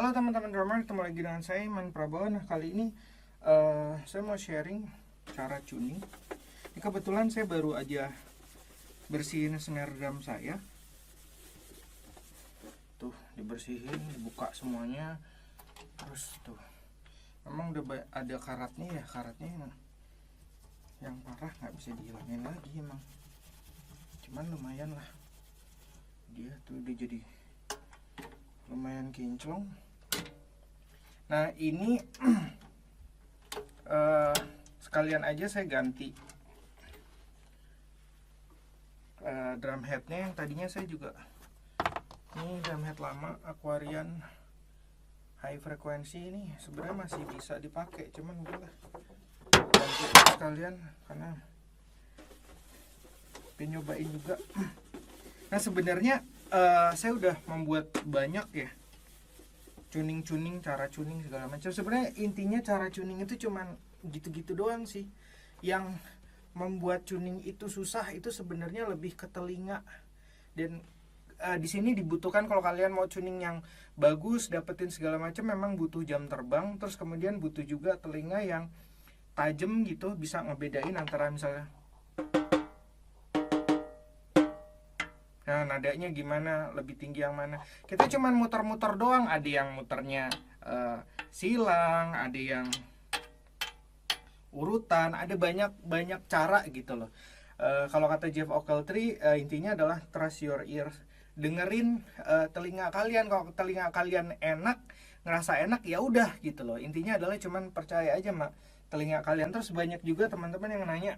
Halo teman-teman drummer, ketemu lagi dengan saya Iman Prabowo. Nah kali ini saya mau sharing cara tuning. Ini kebetulan saya baru aja bersihin snare drum saya. Tuh dibersihin, dibuka semuanya. Terus tuh memang udah ada karatnya ya, karatnya yang parah nggak bisa dihilangin lagi emang. Cuman lumayan lah, dia tuh udah jadi lumayan kinclong. Nah ini sekalian aja saya ganti drum headnya yang tadinya saya juga, ini drum head lama Aquarian high frequency ini sebenarnya masih bisa dipakai, cuman udahlah ganti sekalian karena pengen nyobain juga. Nah sebenarnya saya udah membuat banyak ya tuning, cara tuning segala macam. Sebenarnya intinya cara tuning itu cuman gitu-gitu doang sih. Yang membuat tuning itu susah itu sebenarnya lebih ke telinga. Dan di sini dibutuhkan kalau kalian mau tuning yang bagus, dapetin segala macam, memang butuh jam terbang. Terus kemudian butuh juga telinga yang tajam gitu, bisa ngebedain antara misalnya nadanya gimana, lebih tinggi yang mana. Kita cuman muter-muter doang, ada yang muternya silang, ada yang urutan, ada banyak cara gitu loh. Kalau kata Jeff Ockeltree, intinya adalah trust your ears, dengerin telinga kalian. Kalau telinga kalian enak, ngerasa enak, ya udah gitu loh. Intinya adalah cuman percaya aja sama telinga kalian. Terus banyak juga teman-teman yang nanya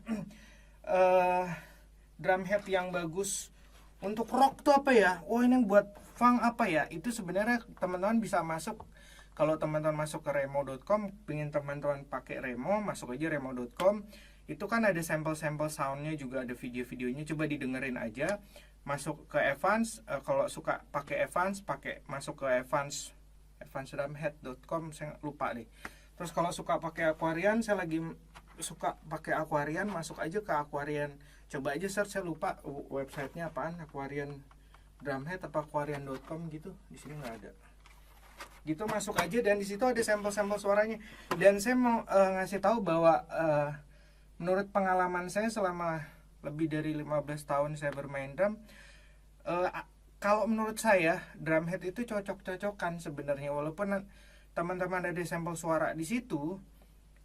drum head yang bagus untuk rock tuh apa ya? Oh ini buat funk apa ya? Itu sebenarnya teman-teman bisa masuk. Kalau teman-teman masuk ke remo.com, pengen teman-teman pakai Remo, masuk aja remo.com. Itu kan ada sampel-sampel soundnya, juga ada video-videonya. Coba didengerin aja. Masuk ke Evans, kalau suka pakai Evans, masuk ke evansdrumhead.com, saya lupa deh. Terus kalau suka pakai Aquarian, saya lagi suka pakai Aquarian, masuk aja ke Aquarian. Coba aja search, saya lupa websitenya apaan, Aquarian Drumhead apa aquarian.com gitu, di sini nggak ada. Gitu masuk aja, dan di situ ada sampel-sampel suaranya. Dan saya mau ngasih tahu bahwa menurut pengalaman saya selama lebih dari 15 tahun saya bermain drum, kalau menurut saya drumhead itu cocok-cocokan sebenarnya, walaupun teman-teman ada sampel suara di situ.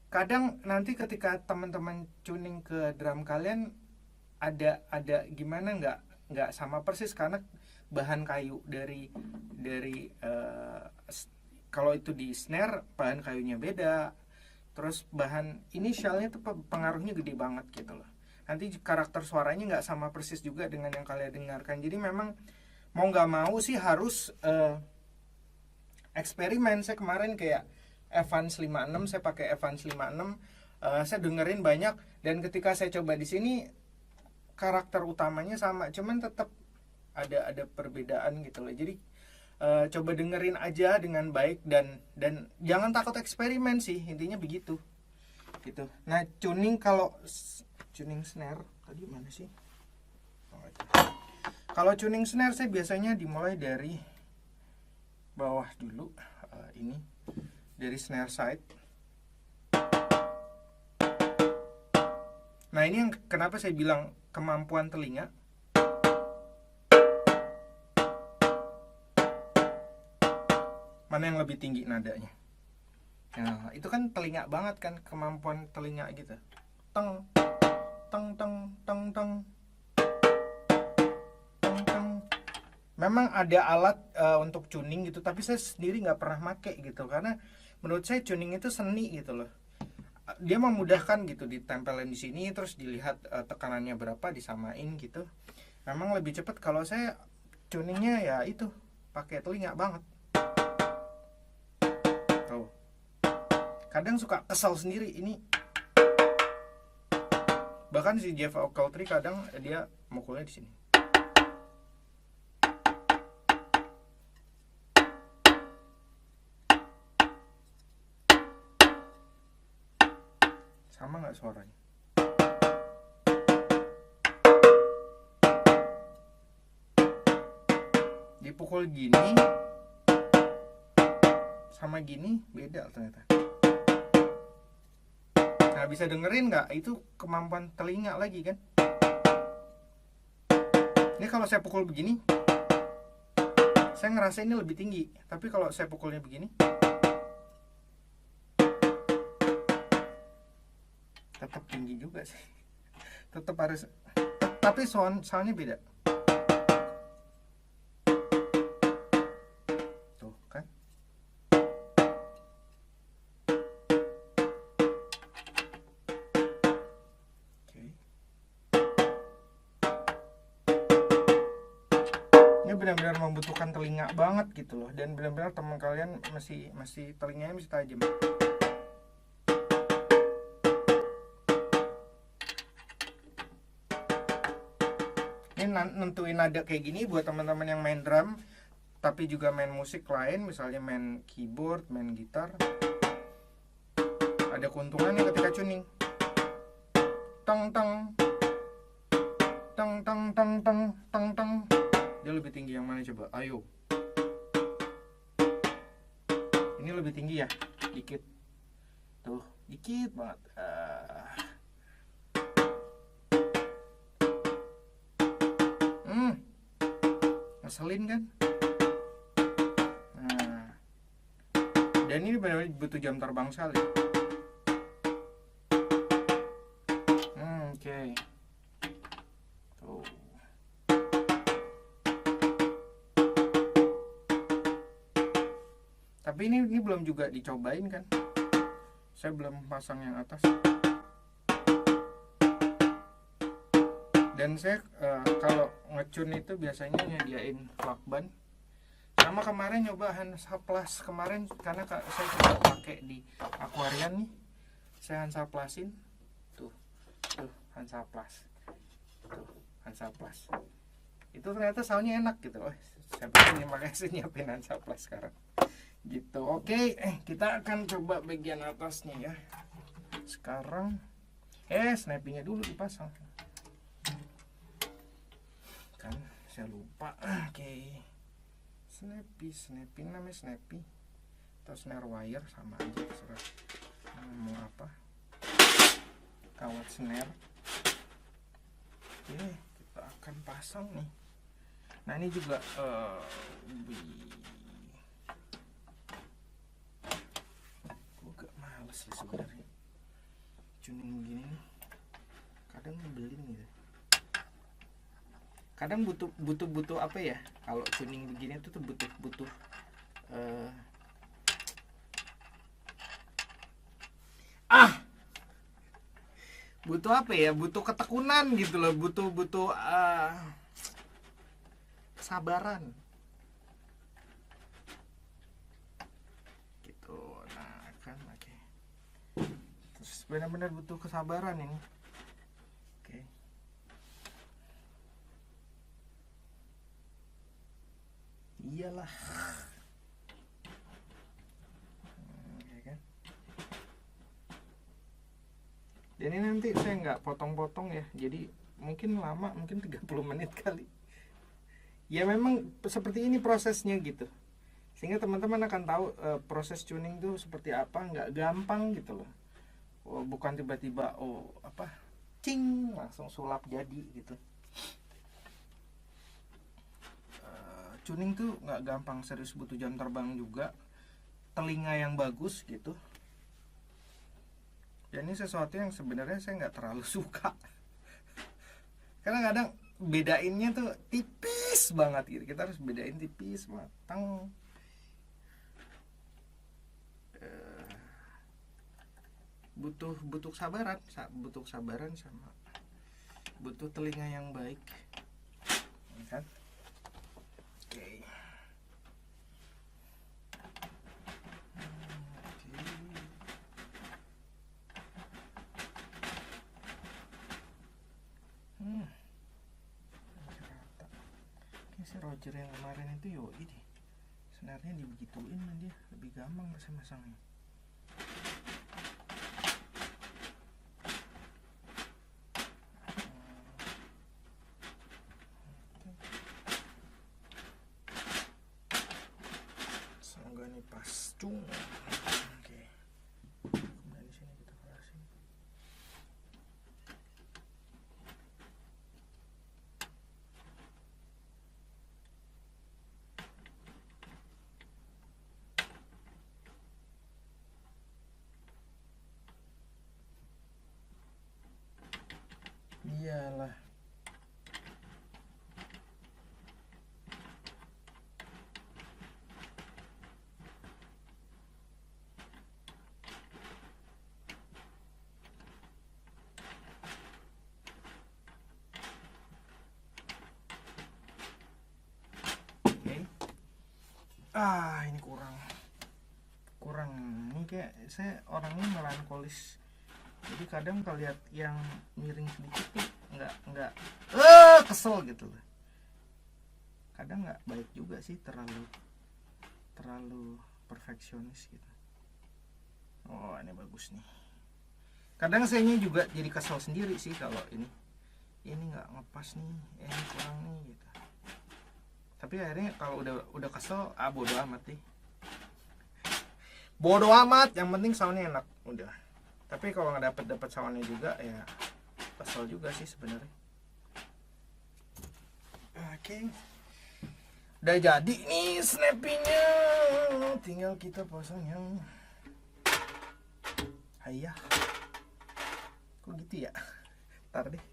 Kadang nanti ketika teman-teman tuning ke drum kalian ada gimana, nggak sama persis karena bahan kayu dari kalau itu di snare bahan kayunya beda, terus bahan inisialnya tuh pengaruhnya gede banget gitu loh. Nanti karakter suaranya nggak sama persis juga dengan yang kalian dengarkan. Jadi memang mau nggak mau sih harus eksperimen. Saya kemarin kayak Evans 56, saya pakai Evans 56, saya dengerin banyak, dan ketika saya coba di sini karakter utamanya sama, cuman tetap ada perbedaan gitu loh. Jadi coba dengerin aja dengan baik, dan jangan takut eksperimen sih, intinya begitu gitu. Nah tuning, kalau tuning snare tadi mana sih? Kalau tuning snare saya biasanya dimulai dari bawah dulu, ini dari snare side. Nah ini yang kenapa saya bilang kemampuan telinga. Mana yang lebih tinggi nadanya? Nah itu kan telinga banget kan, kemampuan telinga gitu. Teng teng teng teng teng teng teng. Memang ada alat untuk tuning gitu, tapi saya sendiri nggak pernah make gitu, karena menurut saya tuning itu seni gitu loh. Dia memudahkan gitu, ditempelin di sini terus dilihat tekanannya berapa, disamain gitu. Memang lebih cepat kalau saya tuningnya ya itu pakai telinga banget. Tuh. Kadang suka kesal sendiri ini. Bahkan si Jeff Ockeltree kadang dia mukulnya di sini. Sama nggak suaranya? Dipukul gini sama gini beda ternyata. Nah, bisa dengerin nggak? Itu kemampuan telinga lagi kan. Ini kalau saya pukul begini, saya ngerasa ini lebih tinggi. Tapi kalau saya pukulnya begini, tetap tinggi juga sih. Tetap harus, tapi soundnya beda. Tuh kan. Ini benar-benar membutuhkan telinga banget gitu loh, dan benar-benar teman kalian masih telinganya masih tajam. Ini nentuin nada kayak gini buat teman-teman yang main drum tapi juga main musik lain, misalnya main keyboard, main gitar. Ada keuntungannya ketika tuning. Tang tang tang tang tang tang tang tang. Dia lebih tinggi yang mana coba? Ayo. Ini lebih tinggi ya? Dikit. Tuh, dikit banget. Ngeselin kan? Nah. Dan ini benar-benar butuh jam terbang sekali. Oke. Tuh. Tapi ini belum juga dicobain kan? Saya belum pasang yang atas. Dan saya kalau ngecun itu biasanya nyediain lakban. Sama kemarin nyoba Hansaplast kemarin, karena saya coba pakai di Aquarian nih. Saya Hansaplasin. Tuh Hansaplast. Tuh Hansaplast. Itu ternyata soundnya enak gitu. Oh, saya terima kasih nyiapin Hansaplast sekarang. Gitu. Oke, kita akan coba bagian atasnya ya. Sekarang snappingnya dulu dipasang. Kan saya lupa. Oke. Snappy namanya snappy. Atau snare wire sama aja, terserah mau apa. Kawat snare. Oke, kita akan pasang nih. Nah, ini juga agak males sih sebenarnya tuning begini nih. Kadang nyebelin gitu. Kadang butuh apa ya, kalau tuning begini tuh butuh butuh apa ya, butuh ketekunan gitu loh, butuh kesabaran gitu. Nah kan, oke. Terus benar-benar butuh kesabaran ini. Oke. Iyalah. Kan? Dan ini nanti saya nggak potong-potong ya, jadi mungkin lama, mungkin 30 menit kali. Ya memang seperti ini prosesnya gitu, sehingga teman-teman akan tahu proses tuning itu seperti apa. Nggak gampang gitu loh. Bukan tiba-tiba cing langsung sulap jadi gitu. Tuning tuh nggak gampang, serius butuh jam terbang juga, telinga yang bagus gitu. Dan ini sesuatu yang sebenarnya saya nggak terlalu suka. Karena kadang bedainnya tuh tipis banget gitu. Kita harus bedain tipis, matang. Butuh kesabaran sama butuh telinga yang baik, kan? Oke. Si Roger yang kemarin itu yoi deh, sebenarnya dibegituin dia lebih gampang masang-masangnya. Semoga nih pas. iyalah. Ini kurang ini, kayak saya orangnya melankolis, jadi kadang kalau lihat yang miring sedikit tuh nggak kesel gitu, kadang nggak baik juga sih, terlalu perfeksionis gitu. Oh, ini bagus nih. Kadang saya juga jadi kesel sendiri sih kalau ini nggak ngepas nih, ini kurang nih gitu. Tapi akhirnya kalau udah kesel, bodo amat nih. Bodo amat, yang penting soundnya enak, udah. Tapi kalau nggak dapet soundnya juga, ya kesel juga sih sebenarnya. Oke. Udah jadi nih snappingnya, tinggal kita pasang yang hayah. Kok gitu ya? Ntar deh.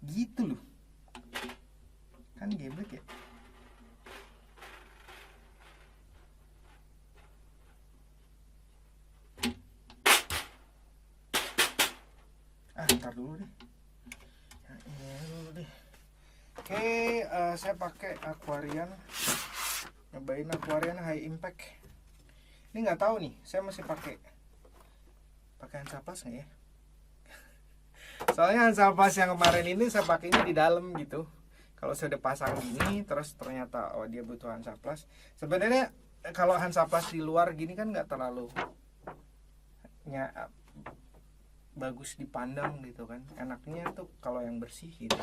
Gitu loh. Kan geblek ya. Ntar dulu deh. Ini dulu deh. Oke, saya pakai Aquarian. Nyobain Aquarian High Impact. Ini nggak tahu nih, saya masih pakai Hansaplast nggak ya? Soalnya Hansaplast yang kemarin ini saya pakainya di dalam gitu. Kalau sudah pasang gini terus ternyata dia butuh Hansaplast. Sebenarnya kalau Hansaplast di luar gini kan nggak terlalu bagus dipandang gitu kan. Enaknya tuh kalau yang bersih gitu.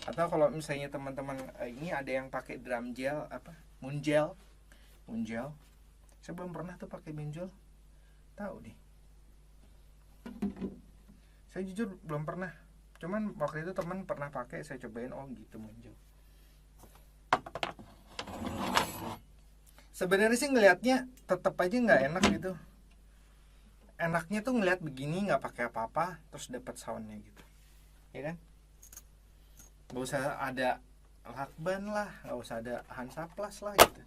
Atau kalau misalnya teman-teman ini ada yang pakai drum gel moon gel. Saya belum pernah tuh pakai moon gel. Tahu deh. Saya jujur belum pernah. Cuman waktu itu teman pernah pakai, saya cobain, gitu muncul. Sebenarnya sih ngelihatnya tetap aja nggak enak gitu. Enaknya tuh ngelihat begini nggak pakai apa-apa, terus dapat soundnya gitu, ya kan? Nggak usah ada lakban lah, nggak usah ada Hansaplast lah gitu,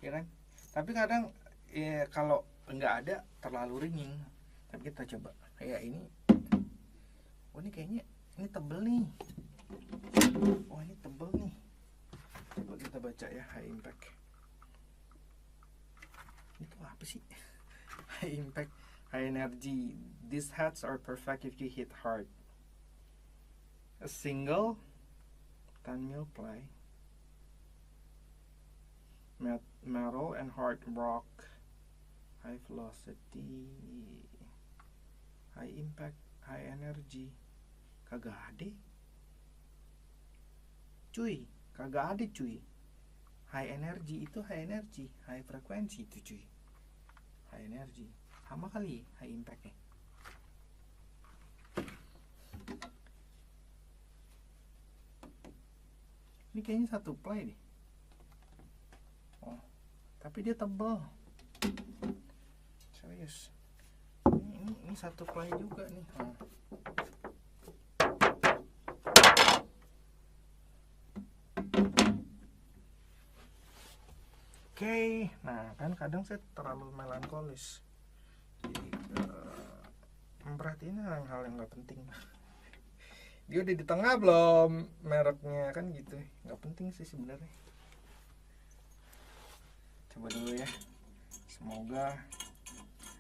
ya kan? Tapi kadang ya kalau nggak ada terlalu ringing. Tapi kita coba kayak ini. Ini kayaknya ini tebel nih. Ini tebel nih. Coba kita baca ya, High Impact. Itu apa sih? High Impact, High Energy. These hats are perfect if you hit hard. A single 10 mil ply. Metal and hard rock. High velocity. High impact, high energy. Kagak ada cuy. High energy itu high energy, high frekuensi itu cuy. High energy sama kali high impactnya. Ini kayaknya satu ply deh. Tapi dia tebal. Serius. Ini satu ply juga nih. Oke, nah kan kadang saya terlalu melankolis, jadi memperhatiin hal-hal yang nggak penting. Dia udah di tengah belum mereknya kan gitu, nggak penting sih sebenarnya. Coba dulu ya, semoga.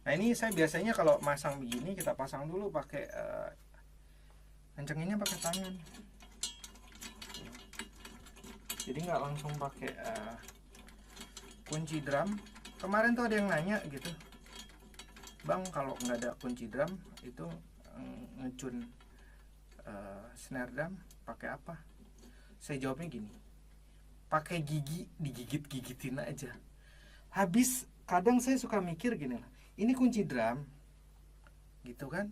Nah ini saya biasanya kalau masang begini, kita pasang dulu pakai kencenginnya pakai tangan, jadi nggak langsung pakai kunci drum. Kemarin tuh ada yang nanya gitu, bang kalau nggak ada kunci drum itu ngecun snare drum pakai apa? Saya jawabnya gini, pakai gigi, digigit-gigitin aja. Habis kadang saya suka mikir gini lah, ini kunci drum gitu kan,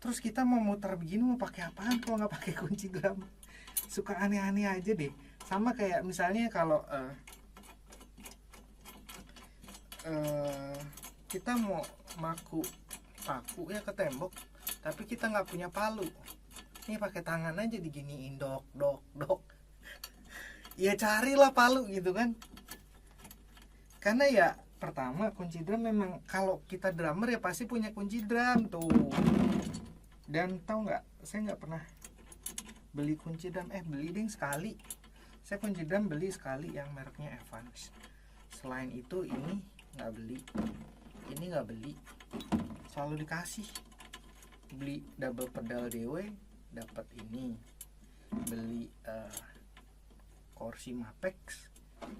terus kita mau muter begini mau pakai apaan kalau nggak pakai kunci drum? Suka aneh-aneh aja deh. Sama kayak misalnya kalau kita mau paku ya ke tembok, tapi kita nggak punya palu. Ini pakai tangan aja diginiin, dok dok dok. Ya carilah palu gitu kan. Karena ya pertama kunci drum memang kalau kita drummer ya pasti punya kunci drum tuh. Dan tahu nggak, saya nggak pernah beli kunci drum, beli ding sekali. Saya kunci drum beli sekali yang mereknya Evans. Selain itu ini nggak beli, ini nggak beli, selalu dikasih. Beli double pedal DW dapat ini, beli Corsi Mapex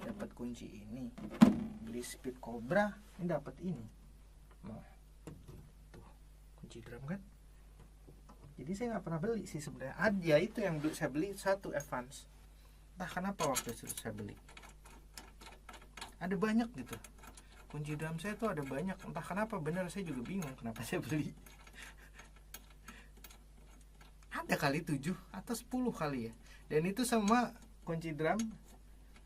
dapat kunci ini, beli Speed Cobra ini dapat ini. Nah, tuh kunci drum kan. Jadi saya nggak pernah beli sih sebenarnya. Aja itu yang saya beli satu Evans. Entah kenapa waktu itu saya beli. Ada banyak gitu. Kunci drum saya tuh ada banyak. Entah kenapa, bener saya juga bingung kenapa saya beli. Ada kali 7 atau 10 kali ya. Dan itu semua kunci drum.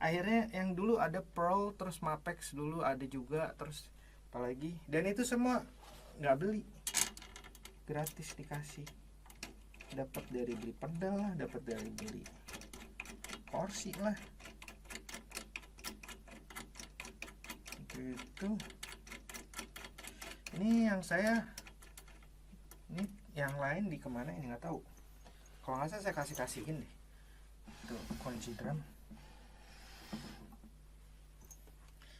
Akhirnya yang dulu ada Pro, terus Mapex dulu ada juga, terus apalagi. Dan itu semua nggak beli. Gratis dikasih. Dapat dari beli pedal lah, dapat dari beli Corsi lah. Gitu. Ini yang saya, ini yang lain di kemana ini nggak tahu. Kalau nggak salah saya kasihin deh. Tuh kunci drum.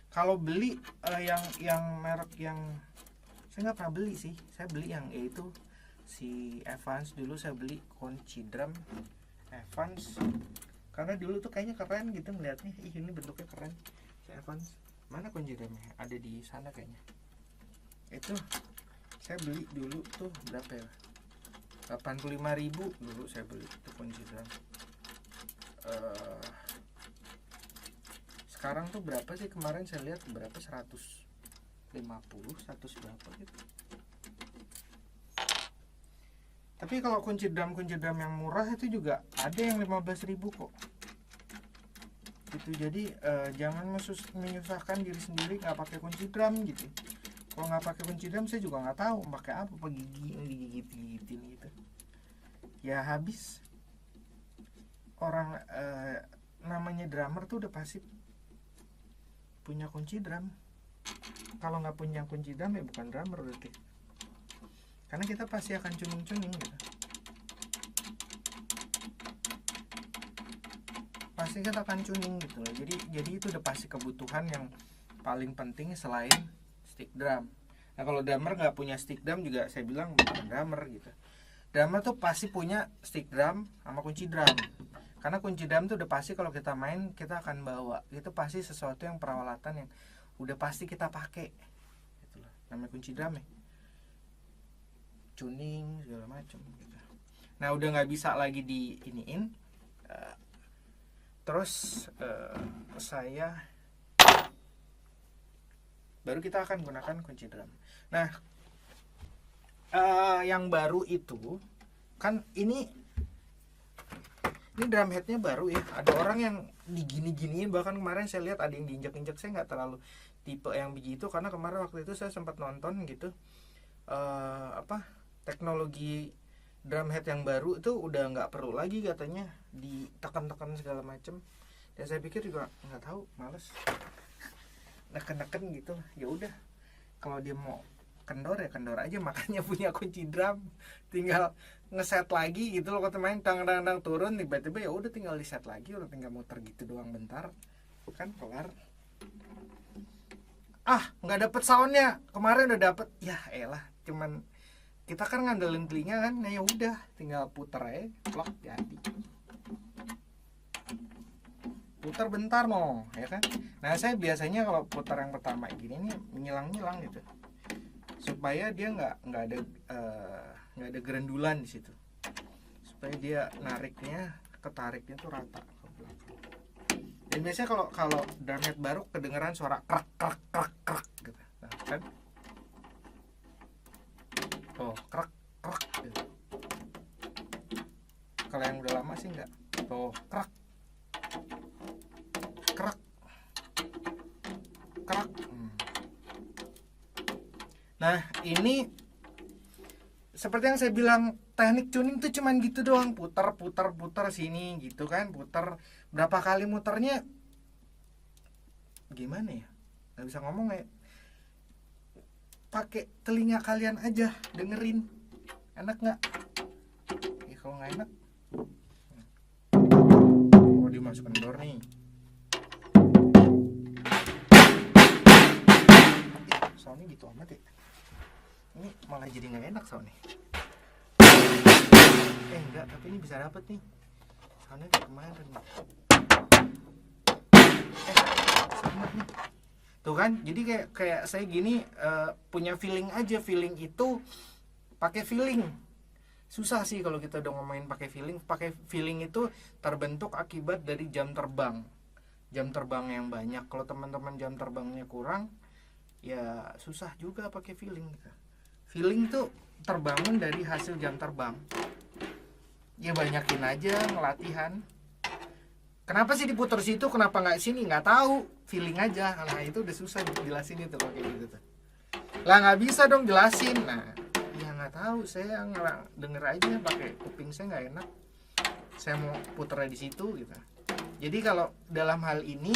Kalau beli yang merek yang saya nggak pernah beli sih. Saya beli yang itu si Evans. Dulu saya beli kunci drum Evans karena dulu tuh kayaknya keren gitu melihatnya. Ini bentuknya keren si Evans. Mana kunci drumnya? Ada di sana kayaknya. Itu saya beli dulu tuh berapa ya? 85.000 dulu saya beli itu kunci drum. Sekarang tuh berapa sih? Kemarin saya lihat berapa, 150, 100 berapa gitu. Tapi kalau kunci drum yang murah itu juga ada yang 15.000 kok. Gitu. Jadi jangan menyusahkan diri sendiri nggak pakai kunci drum gitu. Kalau nggak pakai kunci drum saya juga nggak tahu pakai apa, digigit-gigitin gitu. Ya habis. Orang namanya drummer tuh udah pasti punya kunci drum. Kalau nggak punya kunci drum ya bukan drummer berarti. Karena kita pasti akan cuning-cuning gitu. Pasti kita akan tuning gitu loh. Jadi itu udah pasti kebutuhan yang paling penting selain stick drum. Nah kalau drummer nggak punya stick drum juga saya bilang bukan drummer gitu. Drummer tuh pasti punya stick drum sama kunci drum. Karena kunci drum tuh udah pasti kalau kita main kita akan bawa. Itu pasti sesuatu yang peralatan yang udah pasti kita pakai. Gitu loh. Namanya kunci drum ya. Tuning segala macam gitu. Nah udah nggak bisa lagi di iniin. Terus saya baru kita akan gunakan kunci drum. Nah yang baru itu kan ini drum headnya baru ya. Ada orang yang digini-giniin, bahkan kemarin saya lihat ada yang diinjak-injak. Saya nggak terlalu tipe yang begitu karena kemarin waktu itu saya sempat nonton gitu teknologi drum head yang baru itu udah nggak perlu lagi katanya ditekan-tekan segala macem. Dan saya pikir juga nggak tahu, males neken-neken gitu. Ya udah, kalau dia mau kendor ya kendor aja, makanya punya kunci drum, tinggal ngeset lagi gitu loh. Kalau main tang-tang turun tiba-tiba ya udah tinggal di set lagi, udah tinggal muter gitu doang bentar kan kelar. Nggak dapet soundnya, kemarin udah dapet, ya elah, cuman kita kan ngandelin telinga kan. Nah ya udah tinggal puter aja, plok jadi. Putar bentar no, ya kan. Nah saya biasanya kalau putar yang pertama gini nih ngilang-ngilang gitu, supaya dia nggak ada gerendulan di situ, supaya dia nariknya, ketariknya tuh rata ke belakang. Dan biasanya kalau drum head baru kedengeran suara krak krak krak krak gitu. Nah kan, oh krak krak gitu. Kalau yang udah lama sih nggak, oh krak krak krak. Nah ini seperti yang saya bilang, teknik tuning tuh cuman gitu doang, putar sini gitu kan, putar berapa kali muternya gimana ya, nggak bisa ngomong ya, pakai telinga kalian aja dengerin, enak nggak? Ya kalau nggak enak, oh dimasukkan door nih, soalnya gitu amat ya, ini malah jadi nggak enak soalnya. Enggak, tapi ini bisa dapet nih, soalnya kayak kemarin sama nih. Tuh kan, jadi kayak saya gini, punya feeling aja. Feeling itu pakai feeling. Susah sih kalau kita udah ngomongin pakai feeling. Pakai feeling itu terbentuk akibat dari jam terbang. Jam terbang yang banyak. Kalau teman-teman jam terbangnya kurang, ya susah juga pakai feeling. Feeling tuh terbangun dari hasil jam terbang. Ya banyakin aja ngelatihan. Kenapa sih diputar situ, kenapa nggak sini, nggak tahu, feeling aja. Nah itu udah susah dijelasin itu kalau kayak gitu tuh. Lah nggak bisa dong jelasin. Nah ya nggak tahu, saya denger aja pakai kuping saya nggak enak. Saya mau putar di situ gitu. Jadi kalau dalam hal ini,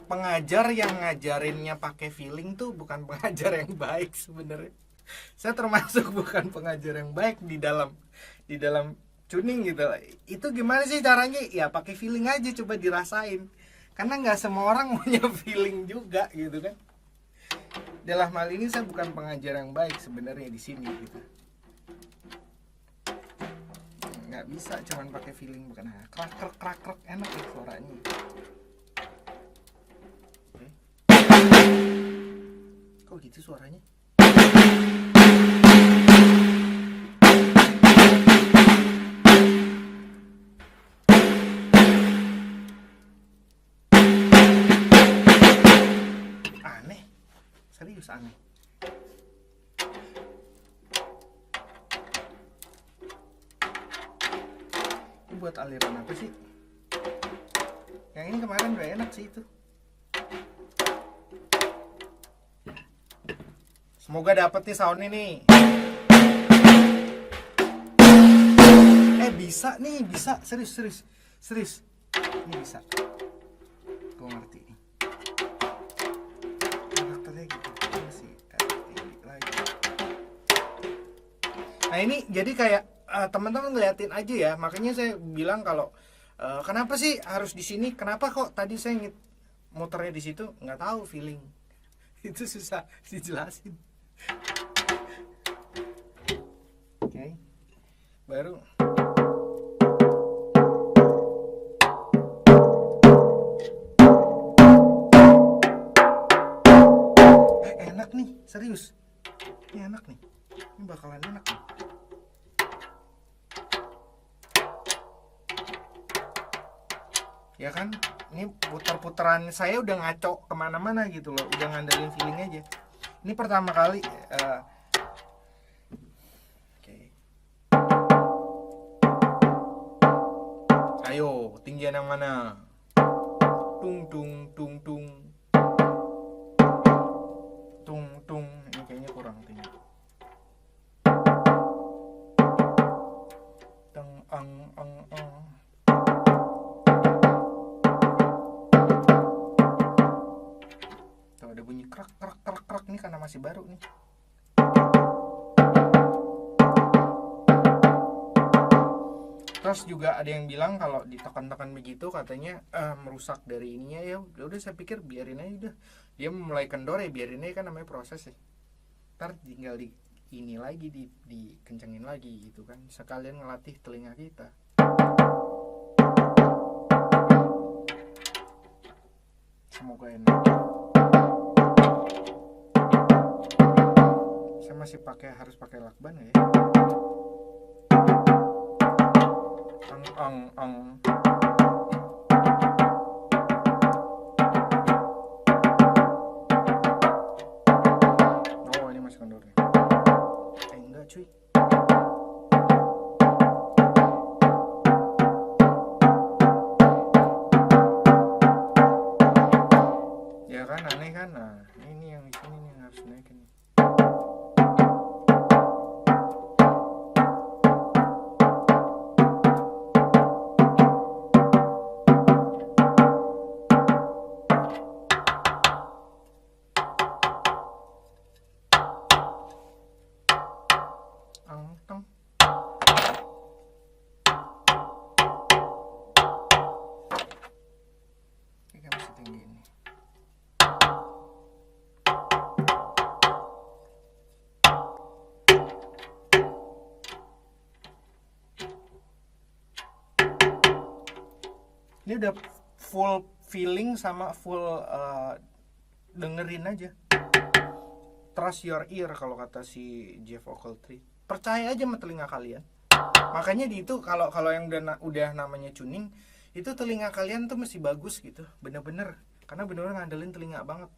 pengajar yang ngajarinnya pakai feeling tuh bukan pengajar yang baik sebenarnya. Saya termasuk bukan pengajar yang baik di dalam tuning gitu. Itu gimana sih caranya? Ya pakai feeling aja, coba dirasain. Karena nggak semua orang punya feeling juga gitu kan. Dalam hal ini saya bukan pengajar yang baik sebenarnya di sini gitu. Nggak bisa cuman pakai feeling, bukan. Krak enak ya suaranya. Oke. Kok gitu suaranya? Serius aneh. Ini buat aliran apa sih? Yang ini kemarin udah enak sih itu. Semoga dapet nih sound ini. Bisa nih, bisa. Serius. Ini bisa. Gue ngerti. Nah ini jadi kayak teman-teman ngeliatin aja ya. Makanya saya bilang kalau kenapa sih harus di sini? Kenapa kok tadi saya muternya di situ? Nggak tahu, feeling. Itu susah dijelasin. Oke. Baru. Enak nih, serius. Ini enak nih. Ini bakalan enak nih. Ya kan, ini putar-putaran saya udah ngaco kemana-mana gitu loh, udah ngandelin feeling aja. Ini pertama kali. Oke. Ayo, tinggian yang mana? Tung. Ini kayaknya kurang tinggi. Tuh ada bunyi krak. Ini karena masih baru nih. Terus juga ada yang bilang kalau ditekan-tekan begitu katanya merusak dari ininya. Ya udah saya pikir biarin aja udah. Dia mulai kendor ya biarin aja, kan namanya proses ya. Ntar tinggal ini lagi dikencengin lagi gitu kan, sekalian ngelatih telinga kita. Semoga enak. Saya masih harus pakai lakban ya. Ang. Oh ini masih kendornya. Enggak cuy. Ya kan aneh kan. Nah ini yang di sini nih yang harus naikin. Ini udah full feeling sama full dengerin aja. Trust your ear kalau kata si Jeff Ogletree. Percaya aja sama telinga kalian. Makanya di itu kalau yang udah namanya tuning, itu telinga kalian tuh mesti bagus gitu, bener-bener. Karena bener-bener ngandelin telinga banget.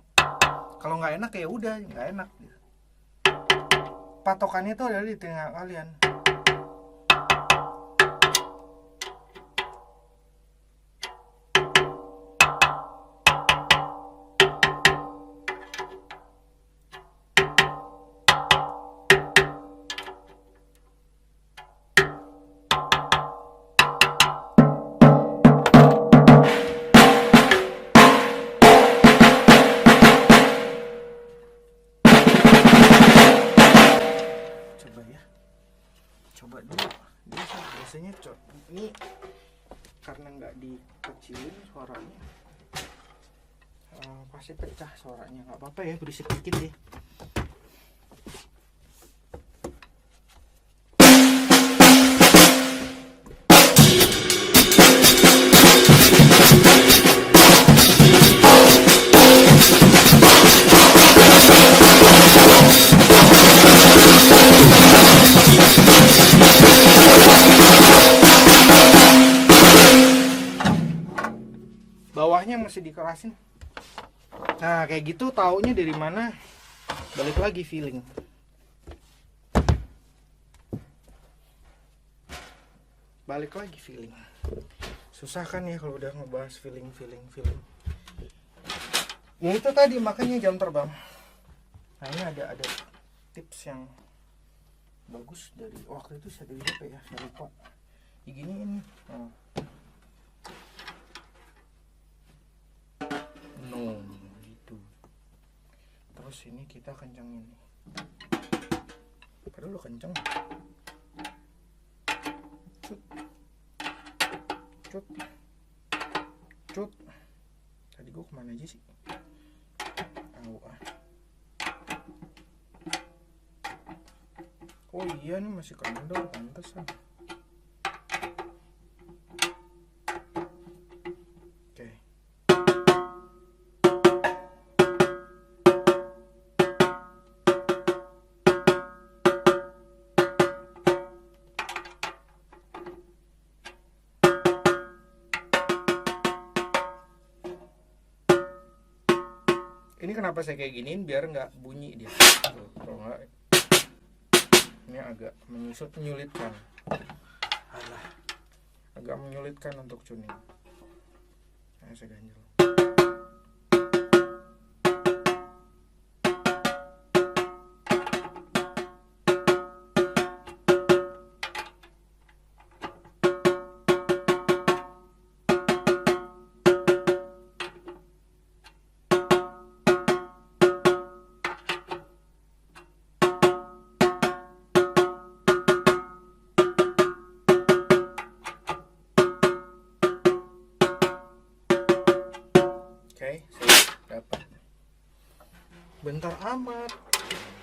Kalau nggak enak ya udah nggak enak. Patokannya tuh ada di telinga kalian. Coba dulu biasanya ini karena nggak dikecilin suaranya pasti pecah suaranya. Nggak apa-apa ya, berisik dikit ya. Bawahnya masih dikerasin. Nah kayak gitu taunya dari mana? Balik lagi feeling. Balik lagi feeling. Susah kan ya kalau udah ngebahas feeling. Ya itu tadi makanya jam terbang. Nah ini ada tips yang bagus dari waktu itu saya dari apa ya? Saya lupa. Diginiin. No, gitu. Terus ini kita kencengin. Padahal lo kenceng. Cut. Tadi gua kemana aja sih? Oh iya nih masih kendor, pantesan. Ini kenapa saya kayak giniin biar nggak bunyi dia. Kalau nggak, ini agak menyulitkan. Agak menyulitkan untuk tuning. Nah, saya ganjel. Dapat. Bentar amat.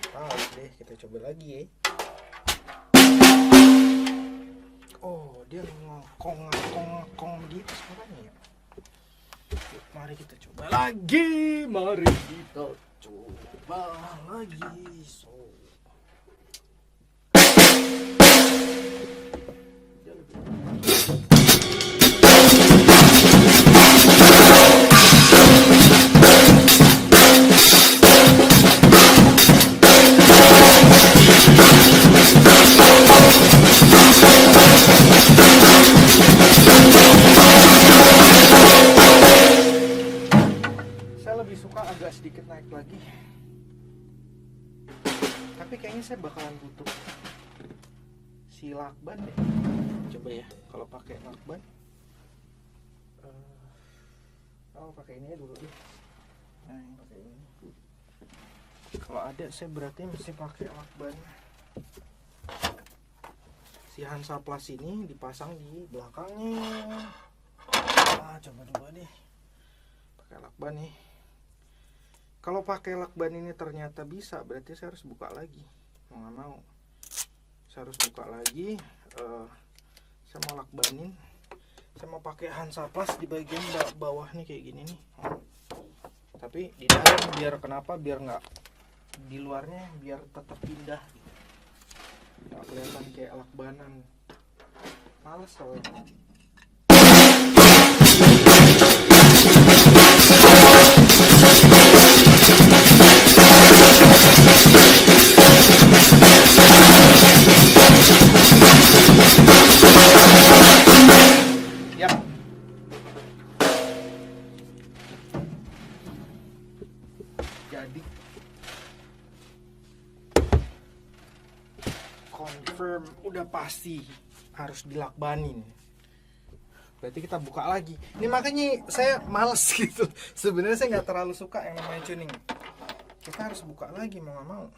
Tahu deh, kita coba lagi ya. Oh, dia ngokong gitu suaranya ya. Mari kita coba lagi. So. Agak sedikit naik lagi, tapi kayaknya saya bakalan butuh si lakban deh. Coba ya kalau pakai lakban. Pakai ini dulu deh. Nah yang pakai ini. Kalau ada saya berarti mesti pakai lakban. Si Hansa Plus ini dipasang di belakangnya. Coba dulu deh pakai lakban nih. Kalau pakai lakban ini ternyata bisa, berarti saya harus buka lagi. Mau nggak mau, saya harus buka lagi. Saya mau lakbanin Saya mau pakai Hansaplast di bagian bawah nih kayak gini nih. Tapi di dalam biar kenapa? Biar nggak di luarnya biar tetap indah gitu. Nggak kelihatan kayak lakbanan. Males soalnya. Yap. Jadi confirm udah pasti harus dilakbanin. Berarti kita buka lagi. Ini makanya saya males gitu. Sebenarnya saya nggak terlalu suka yang namanya tuning. Kita harus buka lagi mau nggak mau.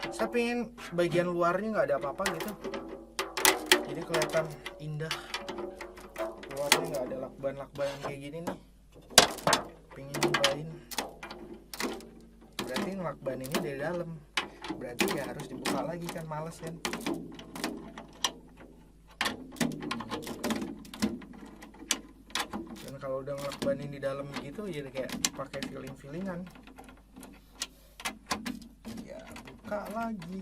Saya pengen bagian luarnya nggak ada apa-apa gitu. Jadi kelihatan indah. Luarnya nggak ada lakban-lakban kayak gini nih. Pengen nyobain. Berarti lakban ini dari dalam. Berarti ya harus dibuka lagi kan, males kan. Dan kalau udah ngelakbanin di dalam gitu jadi kayak pakai feeling-feelingan. Ya buka lagi.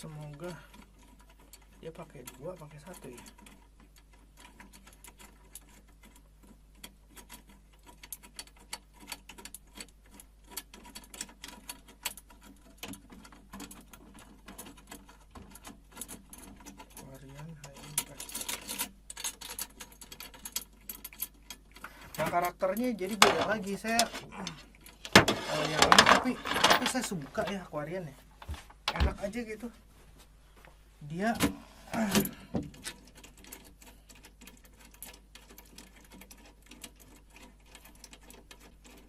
Semoga dia pakai 2 pakai 1 ya. Varian high impact. Nah karakternya jadi beda lagi. Saya yang ini tapi saya suka ya Aquarian ya. Enak aja gitu. Dia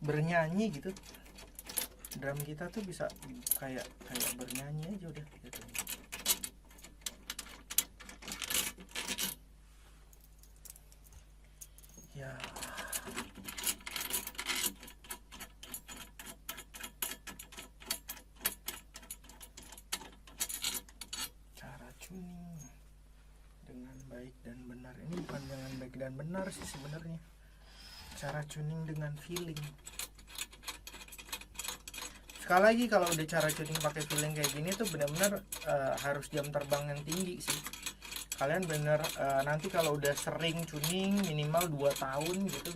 bernyanyi gitu. Drum kita tuh bisa kayak bernyanyi aja udah gitu. Ya. Tuning dengan baik dan benar. Ini bukan dengan baik dan benar sih sebenarnya. Cara tuning dengan feeling. Sekali lagi kalau udah cara tuning pakai feeling kayak gini tuh benar-benar harus jam terbang yang tinggi sih. Kalian bener nanti kalau udah sering tuning minimal 2 tahun gitu.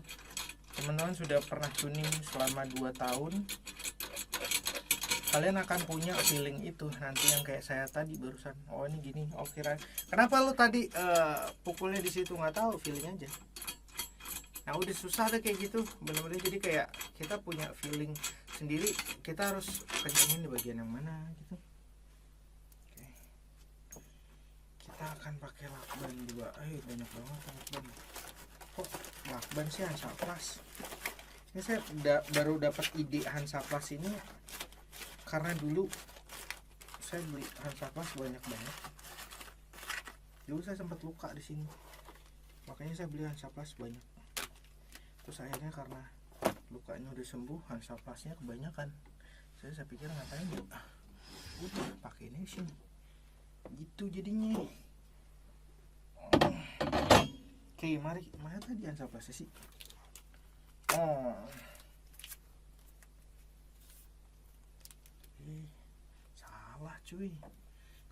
Teman-teman sudah pernah tuning selama 2 tahun. Kalian akan punya feeling itu nanti yang kayak saya tadi barusan. Oh ini gini, oh kira kenapa lu tadi pukulnya di situ, nggak tahu, feeling aja. Nah udah susah deh kayak gitu, bener-bener. Jadi kayak kita punya feeling sendiri, kita harus kencengin di bagian yang mana gitu. Oke. Kita akan pakai lakban 2. Banyak banget lakban. Kok lakban sih Hansaplast? Ini saya baru dapat ide Hansaplast ini karena dulu saya beli Hansaplast banyak banget. Dulu saya sempat luka di sini, makanya saya beli Hansaplast banyak. Terus akhirnya karena lukanya udah sembuh, Hansaplastnya kebanyakan. Saya pikir ngapain ya? Udah pakai ini sini. Gitu jadinya. Oke, mari. Mana tadi Hansaplastnya sih? Salah cuy,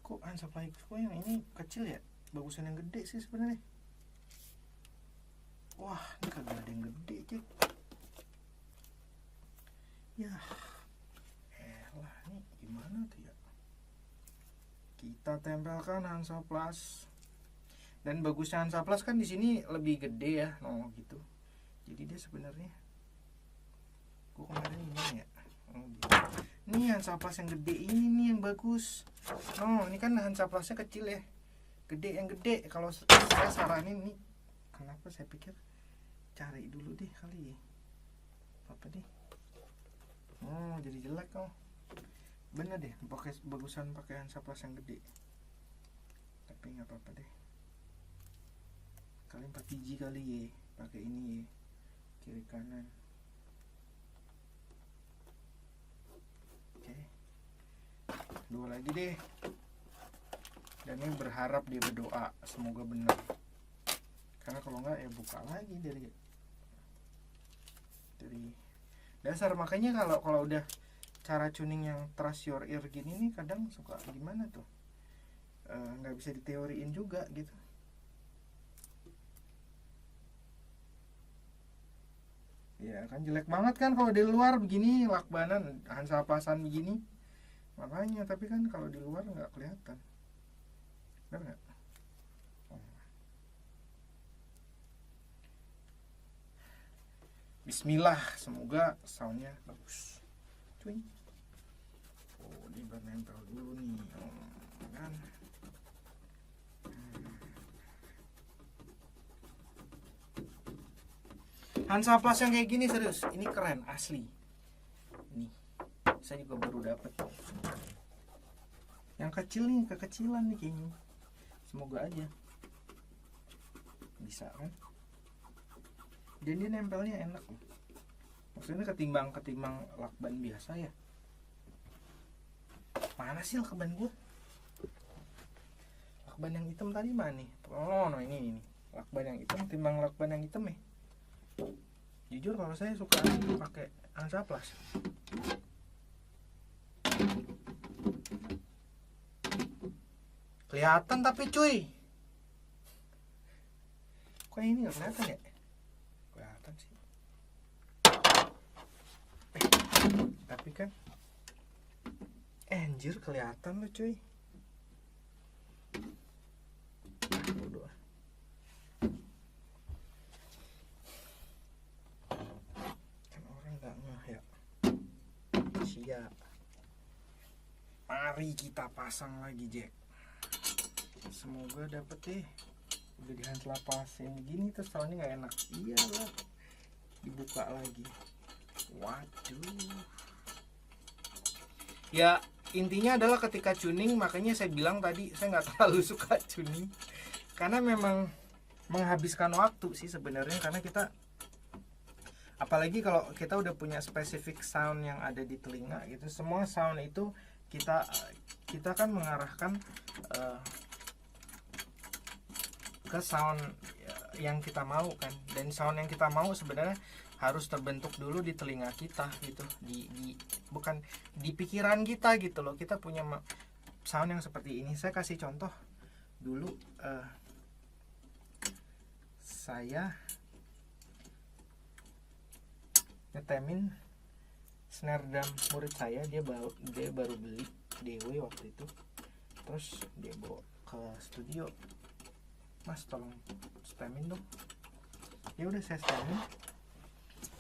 kok Hansaplast kok yang ini kecil ya, bagusan yang gede sih sebenarnya. Wah ini kagak ada yang gede cek ya. Elah nih gimana tuh ya. Kita tempelkan Hansaplast. Dan bagusnya Hansaplast kan di sini lebih gede ya, gitu. Jadi dia sebenarnya, gua kemarin gimana ya? Gitu. Ini Hansaplast yang gede ini nih yang bagus. Ini kan Hansaplastnya kecil ya. Gede yang gede. Kalau saya saranin nih, kenapa saya pikir cari dulu deh kali ya. Apa deh? Jadi jelek bener deh, bagusan pakai Hansaplast yang gede. Tapi nggak apa-apa deh. Kali 4 biji kali ya, pakai ini ya, kiri kanan. Oke, 2 lagi deh. Dan ini berharap dia berdoa semoga benar. Karena kalau nggak ya buka lagi dari dasar. Makanya kalau udah cara tuning yang trust your ear gini nih kadang suka gimana tuh, nggak bisa diteoriin juga gitu. Ya kan jelek banget kan kalau di luar begini, lakbanan Hansaplasan begini. Makanya tapi kan kalau di luar nggak kelihatan, benar nggak? Bismillah, semoga soundnya bagus. Cuy. Ini bernempel dulu nih, kan? Hansaplast yang kayak gini serius, ini keren asli. Nih, saya juga baru dapat. Yang kecil nih, kekecilan nih kayaknya. Semoga aja bisa kan? Dan dia nempelnya enak loh. Maksudnya ketimbang lakban biasa ya. Mana sih lakban gue? Lakban yang hitam tadi mana nih? Ini lakban yang hitam timbang lakban yang hitam ya. Jujur kalau saya suka pakai Hansaplast. Kelihatan tapi cuy. Kok ini nggak kelihatan ya? Kelihatan sih. Tapi kan anjir kelihatan loh cuy. Bodoh. Kan orang nggak ngeh ya. Siap. Mari kita pasang lagi jack. Semoga dapet deh. Udah di Hansaplasin gini terus soundnya nggak enak. Iyalah. Dibuka lagi. Waduh. Ya intinya adalah ketika tuning, makanya saya bilang tadi saya nggak terlalu suka tuning karena memang menghabiskan waktu sih sebenarnya. Karena kita, apalagi kalau kita udah punya spesifik sound yang ada di telinga gitu, semua sound itu kita kan mengarahkan ke sound yang kita mau kan. Dan sound yang kita mau sebenarnya harus terbentuk dulu di telinga kita gitu, bukan di pikiran kita gitu loh. Kita punya sound yang seperti ini. Saya kasih contoh dulu. Saya ngetemin snare drum murid saya, dia baru beli DW waktu itu, terus dia bawa ke studio, mas tolong stemin dong. Ya udah saya stemin,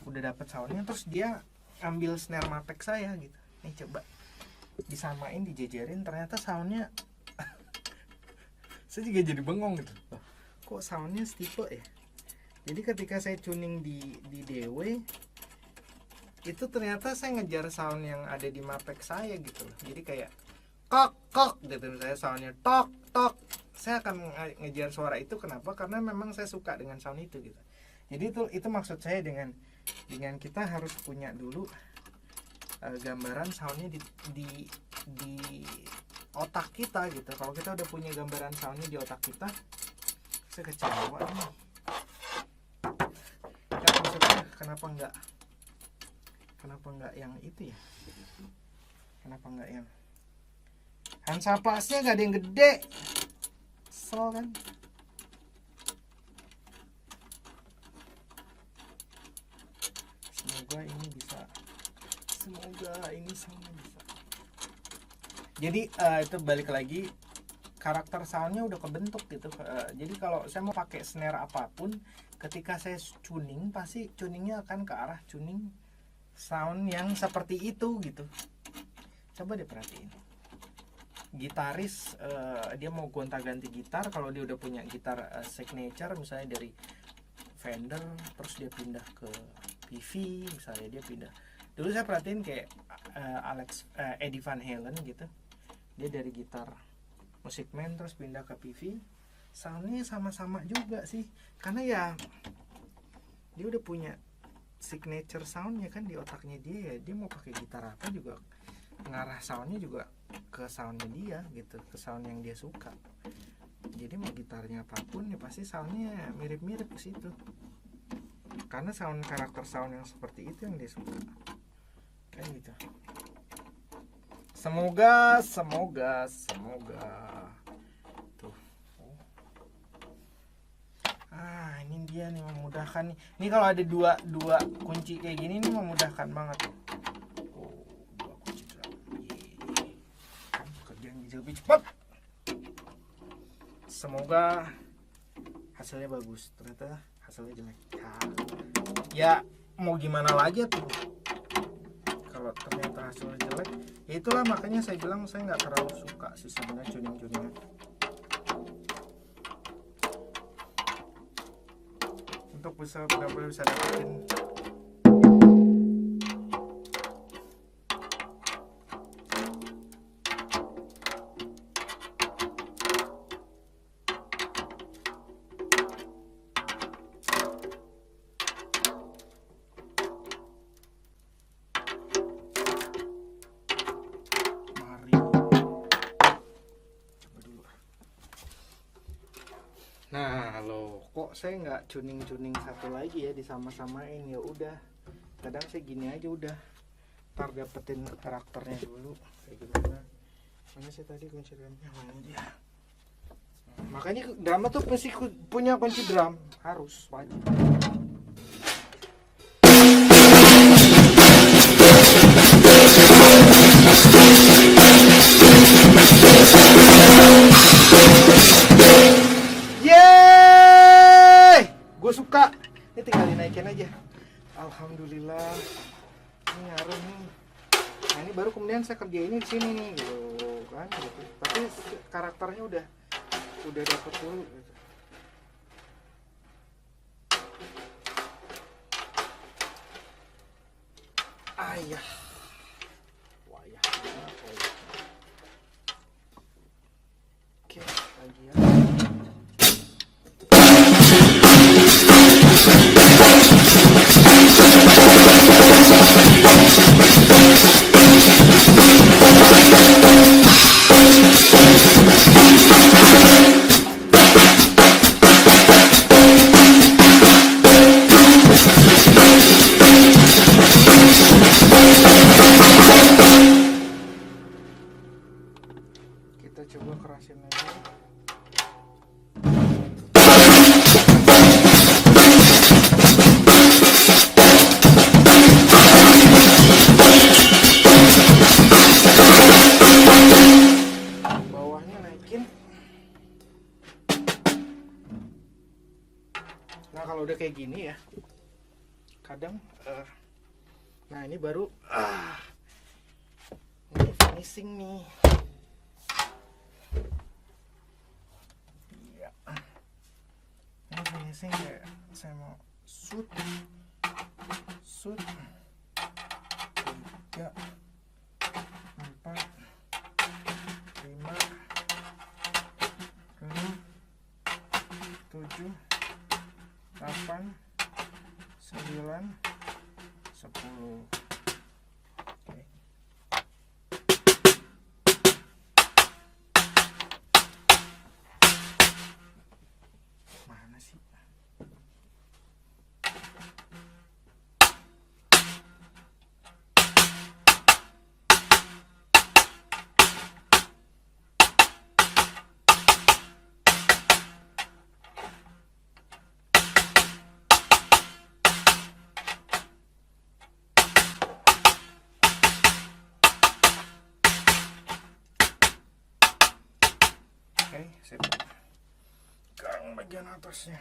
udah dapet soundnya, terus dia ambil snare Mapek saya gitu, nih coba disamain, dijejerin, ternyata soundnya saya juga jadi bengong gitu, kok soundnya setipe ya. Jadi ketika saya tuning di DW itu ternyata saya ngejar sound yang ada di Mapek saya gitu loh. Jadi kayak kok gitu, misalnya soundnya tok, saya akan ngejar suara itu. Kenapa? Karena memang saya suka dengan sound itu gitu. Jadi itu maksud saya dengan kita harus punya dulu gambaran soundnya di otak kita gitu. Kalau kita udah punya gambaran soundnya di otak kita, saya kecewa nih. Ya, maksudnya kenapa enggak yang itu ya? Kenapa enggak yang Hansaplastnya gak ada yang gede? Kesel kan? Semoga ini bisa. Semoga ini sama bisa. Jadi itu balik lagi, karakter soundnya udah kebentuk gitu. Jadi kalau saya mau pakai snare apapun, ketika saya tuning pasti tuningnya akan ke arah tuning sound yang seperti itu gitu. Coba deh perhatiin, gitaris dia mau gonta-ganti gitar, kalau dia udah punya gitar signature misalnya dari Fender, terus dia pindah ke PV misalnya, dia pindah. Dulu saya perhatiin kayak Eddie Van Halen gitu, dia dari gitar Music Man terus pindah ke PV, soundnya sama-sama juga sih, karena ya dia udah punya signature soundnya kan di otaknya dia. Ya dia mau pakai gitar apa juga ngarah soundnya juga ke soundnya dia gitu, ke sound yang dia suka. Jadi mau gitarnya apapun ya pasti soundnya mirip-mirip ke situ, karena sound, karakter sound yang seperti itu yang dia suka kan gitu. Semoga tuh. Ini dia nih, memudahkan nih. Ini kalau ada dua kunci kayak gini nih memudahkan banget tuh. Dua kunci drum. Kerjaan jadi lebih cepat. Semoga hasilnya bagus. Ternyata hasilnya jelek. Ya mau gimana lagi tuh kalau ternyata hasilnya jelek. Ya itulah makanya saya bilang saya nggak terlalu suka sih sebenarnya tuning-tuningan. Untuk bisa benar-benar bisa dapetin kok saya nggak tuning satu lagi ya, disama-samain. Ya udah, kadang saya gini aja udah, ntar dapetin karakternya dulu kayak gimana. Mana sih tadi kunci drumnya? Mana dia? Makanya drama tuh mesti punya kunci drum, harus wajib. Gue suka, ini tinggal dinaikin aja. Alhamdulillah, ini harum nih. Nah ini baru kemudian saya kerjainnya di sini nih, gitu kan. Gitu. Tapi karakternya udah dapet dulu. Gitu. Ayah, wayah, oke, lagi ya. Kita coba kerasin lagi. Bawahnya naikin. Nah kalau udah kayak gini ya, kadang nah ini baru ini finishing nih. Iya, ini finishing kayak saya mau shoot 3 4 5 6 7 8 9 10. Oke. Mana sih? sip. Sekarang bagian atasnya.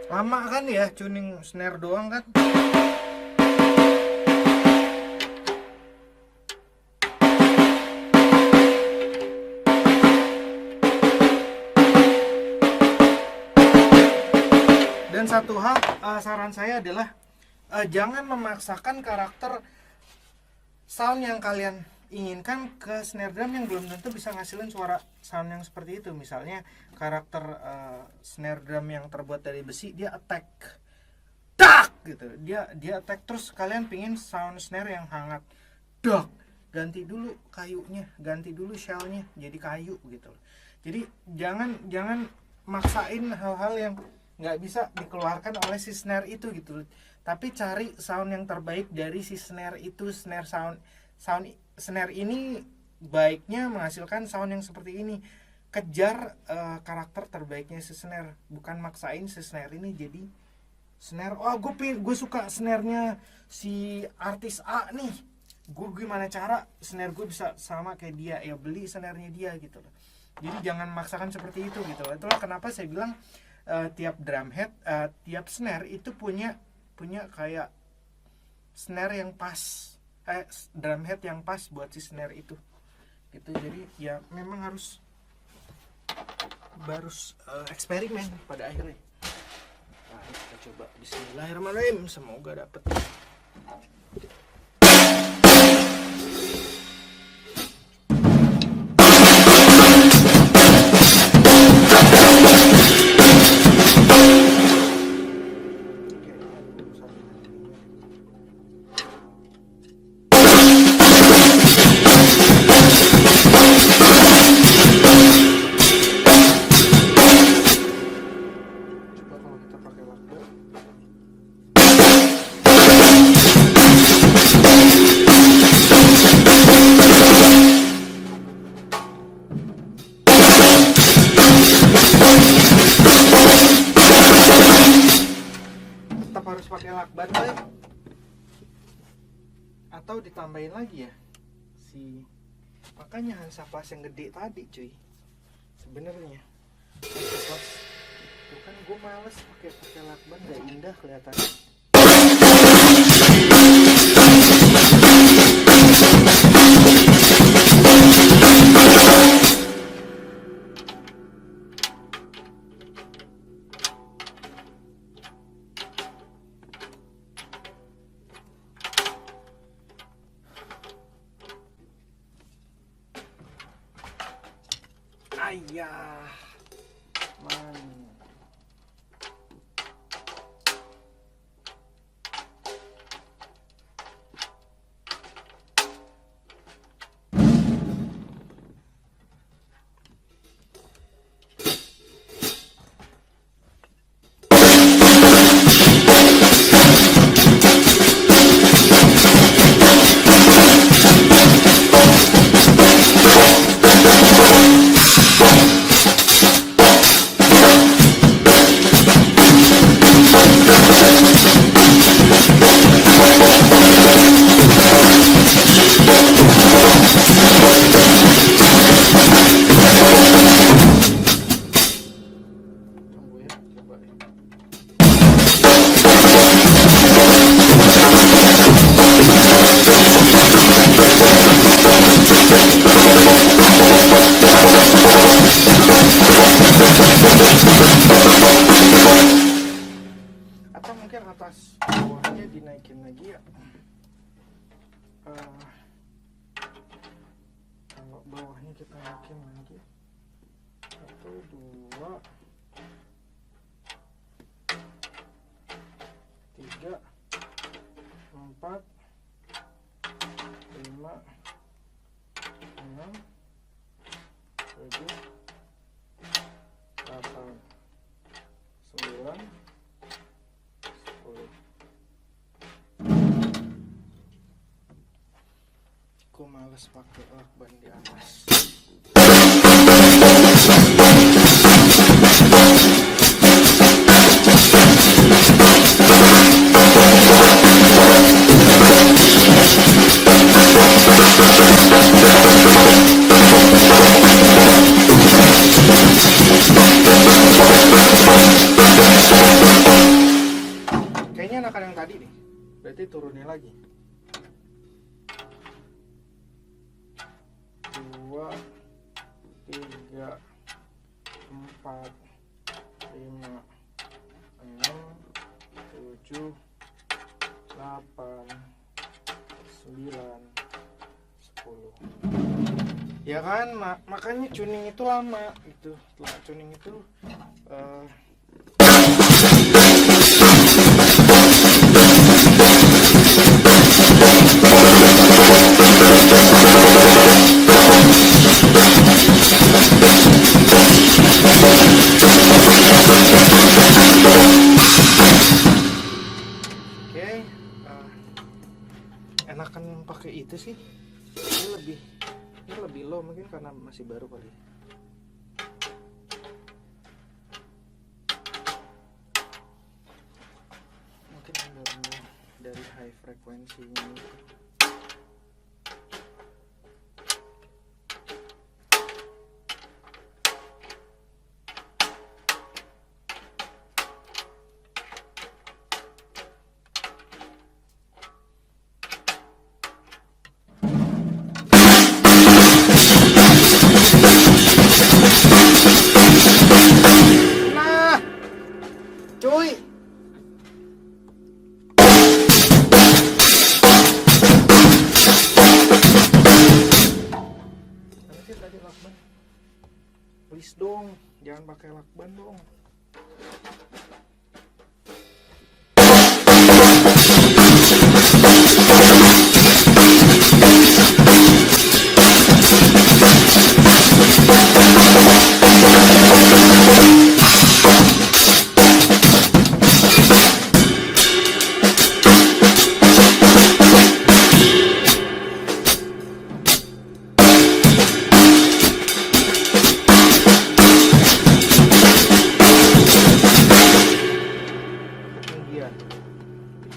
Lama kan ya tuning snare doang kan. Dan satu hal, saran saya adalah jangan memaksakan karakter sound yang kalian inginkan ke snare drum yang belum tentu bisa ngasilin suara sound yang seperti itu. Misalnya karakter snare drum yang terbuat dari besi, dia attack dak gitu, dia attack, terus kalian pingin sound snare yang hangat dak, ganti dulu kayunya, ganti dulu shellnya jadi kayu gitu. Jadi jangan maksain hal-hal yang nggak bisa dikeluarkan oleh si snare itu gitu, tapi cari sound yang terbaik dari si snare itu. Snare ini baiknya menghasilkan sound yang seperti ini. Kejar karakter terbaiknya si snare, bukan maksain si snare ini jadi snare. Oh, gue suka snare-nya si artis A nih, gue gimana cara snare gue bisa sama kayak dia, ya beli snare-nya dia gitu loh. Jadi jangan maksakan seperti itu gitu. Itulah kenapa saya bilang tiap drum head, tiap snare itu punya kayak snare yang pas, drum head yang pas buat si snare itu gitu. Jadi ya memang harus eksperimen pada akhirnya. Nah, kita coba bismillahirrahmanirrahim, semoga dapet. Harus pakai lakban atau ditambahin lagi ya si, makanya Hansa Plus yang gede tadi cuy. Sebenarnya Hansa Plus itu kan gue males pakai lakban, gak indah kelihatannya. Ayah, man. naikin lagi 1 2 3 4 5 6 7 8 9 10. Aku males pakai lakban di atas. Kayaknya enakan yang tadi nih. Berarti turunin lagi. 2 3 4 5 6 7 8 9 10. Ya kan, makanya tuning itu lama gitu. Setelah tuning itu enakan pakai itu sih. Ini lebih low mungkin karena masih baru kali. Mungkin dari high frekuensinya. Cuy, nanti tadi lakban, please dong, jangan pakai lakban dong.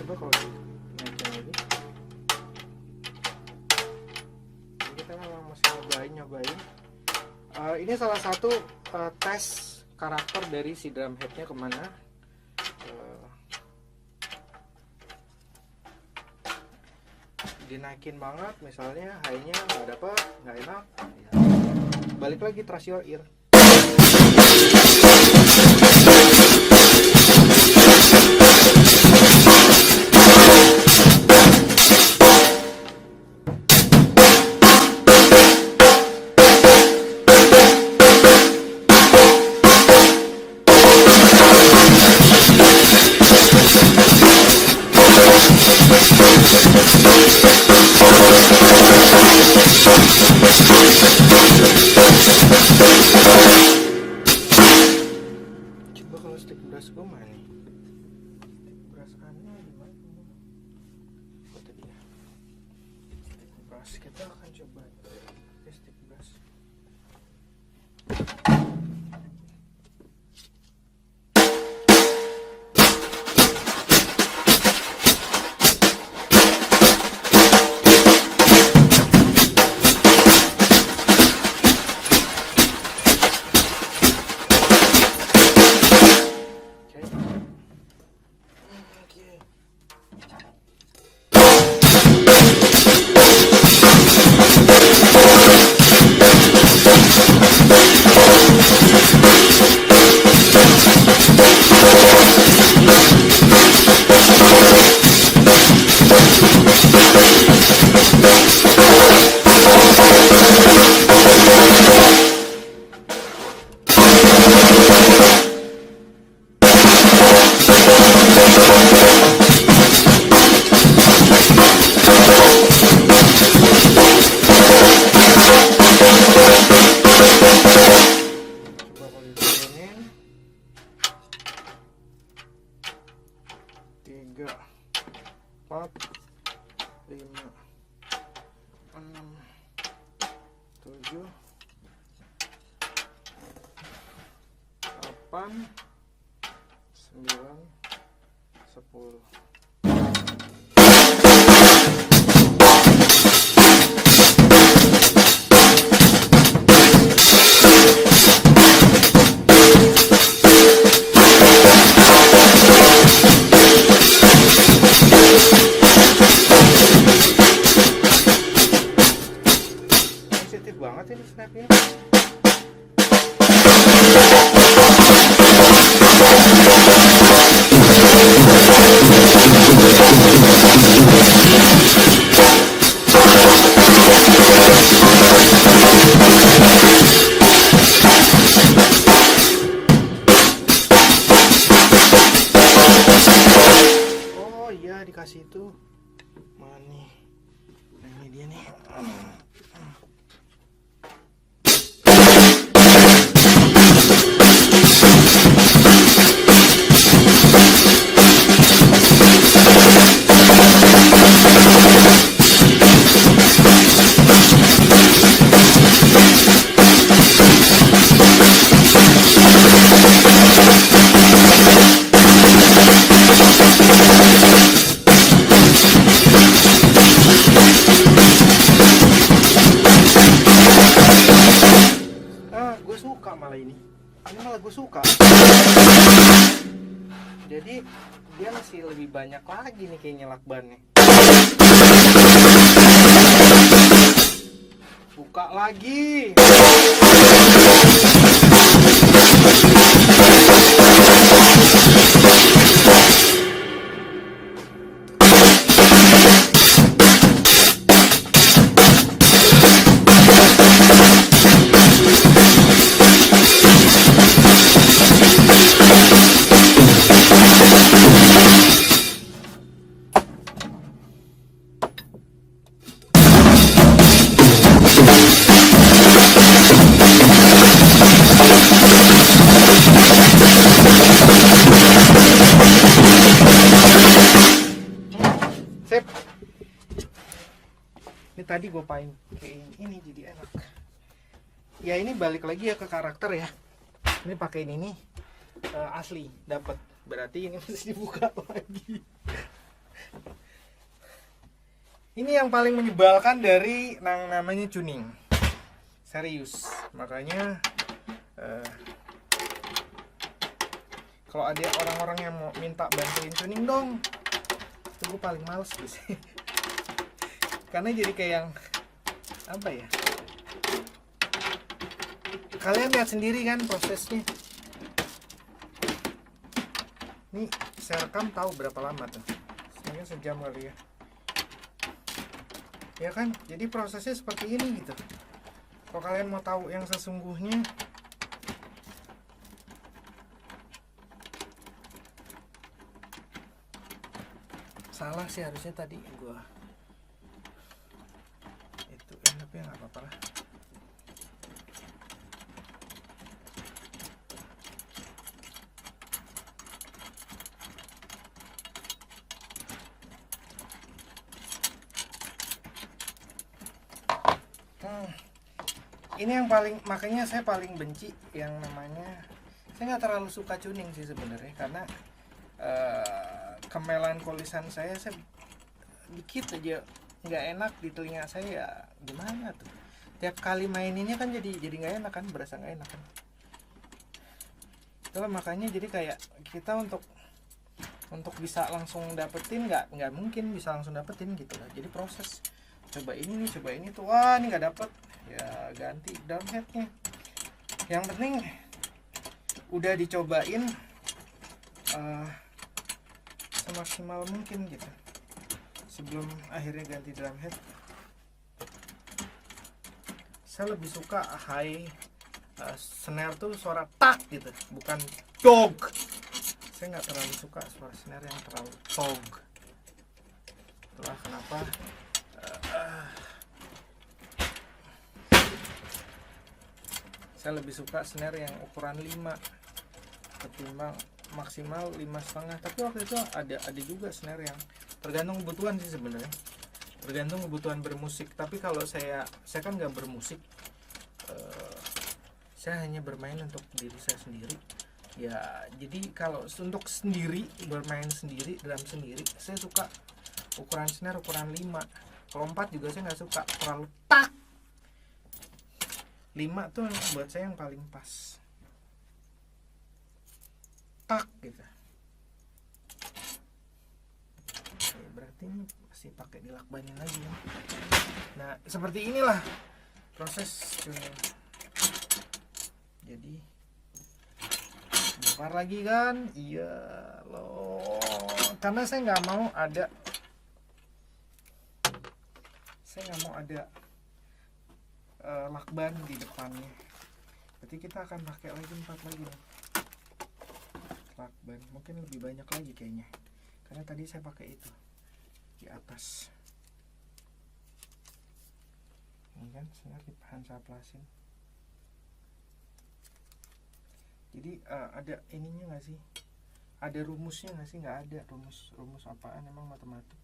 Coba kalau naikin lagi. Jadi kita memang masih nyobain. Ini salah satu tes karakter dari si drum headnya kemana. Dinaikin banget, misalnya high-nya nggak dapet, nggak enak. Balik lagi, trust your ear. Coba kalau stick brush gue mana nih? Brush aneh gimana? Oh tadi ya. Stick brush kita akan coba pakai stick brush. 7 8 9 10. Sensitif banget ini snapnya. Oh iya, dikasih itu mana nih? Nah, ini dia nih. Gue suka malah ini malah gue suka. Jadi dia masih lebih banyak lagi nih kayaknya lakbannya. Buka lagi. Sip. Ini tadi gue paint kayak ini jadi enak. Ya ini balik lagi ya ke karakter ya. Ini pakai ini asli dapat. Berarti ini mesti dibuka lagi. Ini yang paling menyebalkan dari namanya tuning. Serius. Makanya kalau ada orang-orang yang mau minta bantuin tuning dong, itu gue paling males sih. Karena jadi kayak yang apa ya, kalian lihat sendiri kan prosesnya. Nih saya rekam tahu berapa lama tuh, sebenarnya sejam kali ya. Ya kan, jadi prosesnya seperti ini gitu. Kalau kalian mau tahu yang sesungguhnya, salah sih harusnya tadi gua itu tapi nggak apa-apa lah. Ini yang paling, makanya saya paling benci yang namanya, saya nggak terlalu suka tuning sih sebenarnya, karena kemelankolisian saya dikit aja nggak enak di telinga saya, ya gimana tuh, tiap kali maininnya kan jadi nggak enak kan, berasa nggak enak kan. Itulah makanya jadi kayak kita untuk bisa langsung dapetin nggak mungkin bisa langsung dapetin gitu lah. Jadi proses, coba ini nih, coba ini tuh, wah ini nggak dapet, ya ganti drum headnya. Yang penting udah dicobain semaksimal mungkin gitu sebelum akhirnya ganti drum head. Saya lebih suka high snare tuh suara tak gitu, bukan dog. Saya nggak terlalu suka suara snare yang terlalu tog. Itulah kenapa saya lebih suka snare yang ukuran 5 ketimbang maksimal 5,5. Tapi waktu itu ada juga snare yang tergantung kebutuhan sih sebenarnya. Bergantung kebutuhan bermusik. Tapi kalau saya kan nggak bermusik, saya hanya bermain untuk diri saya sendiri ya. Jadi kalau untuk sendiri, bermain sendiri, drum sendiri, saya suka ukuran snare ukuran 5. Kalau 4 juga saya nggak suka, terlalu tak. 5 tuh buat saya yang paling pas, tak gitu. Oke, berarti ini masih pakai dilakbanin lagi ya. Nah seperti inilah proses tuning. Jadi bongkar lagi kan, iya loh, karena saya nggak mau ada lakban di depannya. Berarti kita akan pakai lagi 4 lagi nih lakban, mungkin lebih banyak lagi kayaknya, karena tadi saya pakai itu di atas. Ini kan sebenarnya kita hansaplasin. Jadi ada ininya nggak sih? Ada rumusnya nggak sih? Nggak ada rumus apaan emang, matematik.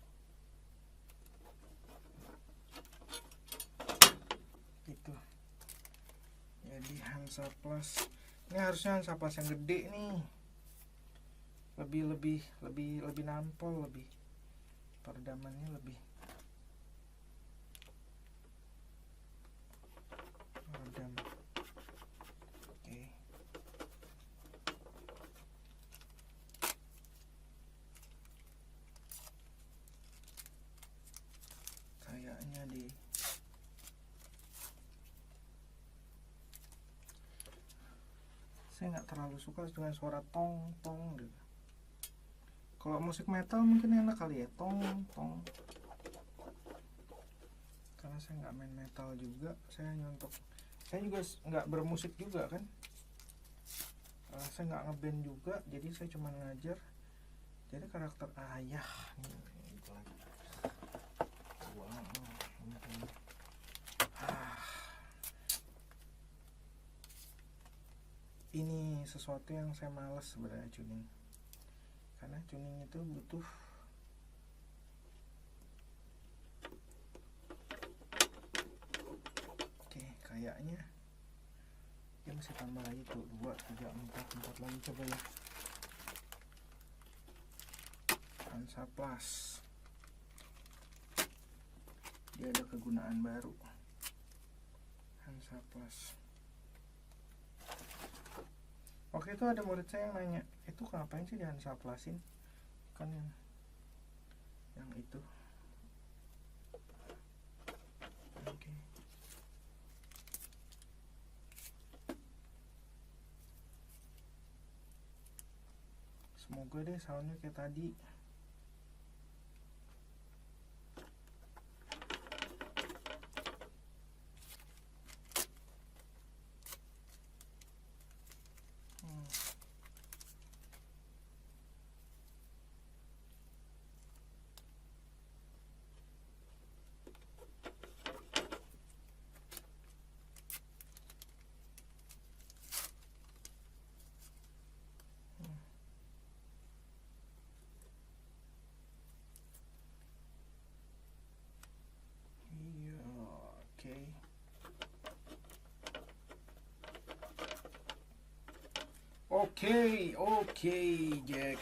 Gitu. Jadi Hansaplas. Ini harusnya Hansaplas yang gede nih. Lebih nampol, lebih peredamannya lebih redam. Saya nggak terlalu suka dengan suara tong tong gitu. Kalau musik metal mungkin enak kali ya, tong tong. Karena saya nggak main metal juga, saya juga nggak bermusik juga kan. Saya nggak ngeband juga, jadi saya cuma ngajar. Jadi karakter ayah gitu lagi. Wow. Ini sesuatu yang saya malas sebenarnya, tuning. Karena tuning itu butuh kayaknya dia masih tambah lagi tuh 2, 3, 4 lagi, coba ya. Hansaplas dia ada kegunaan baru. Hansaplas. Waktu itu ada murid saya yang nanya, itu ngapain sih di Hansaplasin? Kan yang itu. Oke. Semoga deh soundnya kayak tadi. Oke, Jack.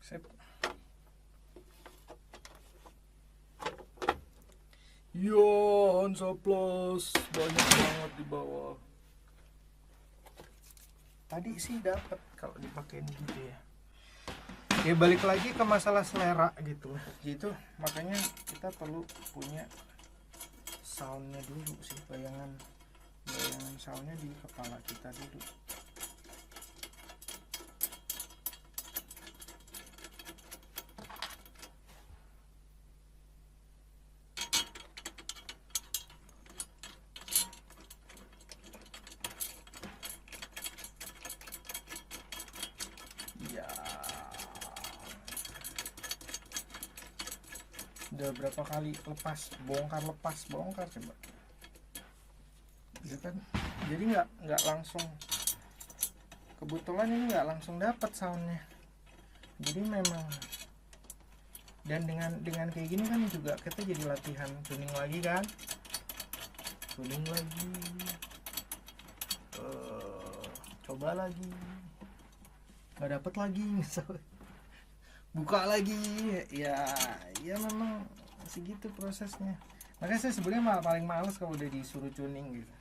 Sip. Yo, Hansaplas banyak banget di bawah. Tadi sih dapat kalau dipakein gitu ya. Ya balik lagi ke masalah selera gitu. Makanya kita perlu punya soundnya dulu sih, bayangan soundnya di kepala kita dulu. Udah berapa kali bongkar coba gitu kan. Jadi nggak langsung kebetulan ini nggak langsung dapat soundnya, jadi memang, dan dengan kayak gini kan juga kita jadi latihan tuning lagi kan, tuning lagi, coba lagi, nggak dapet lagi misalnya, buka lagi, ya memang segitu prosesnya. Makanya saya sebenarnya paling males kalau udah disuruh tuning gitu.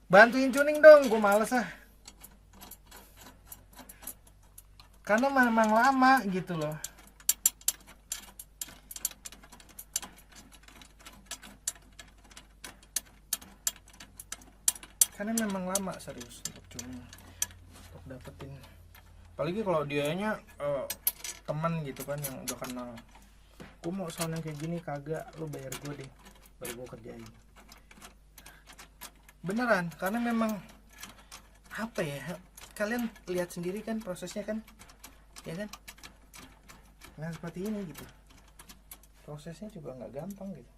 Bantuin tuning dong, gue males ah. Karena memang lama gitu loh. Karena memang lama serius untuk tuning, untuk dapetin. Apalagi kalau dianya teman gitu kan yang udah kenal. Gue mau sound yang kayak gini, kagak, lo bayar gue deh, baru gue kerjain. Beneran, karena memang apa ya, kalian lihat sendiri kan prosesnya kan, ya kan, nah seperti ini gitu, prosesnya juga nggak gampang gitu.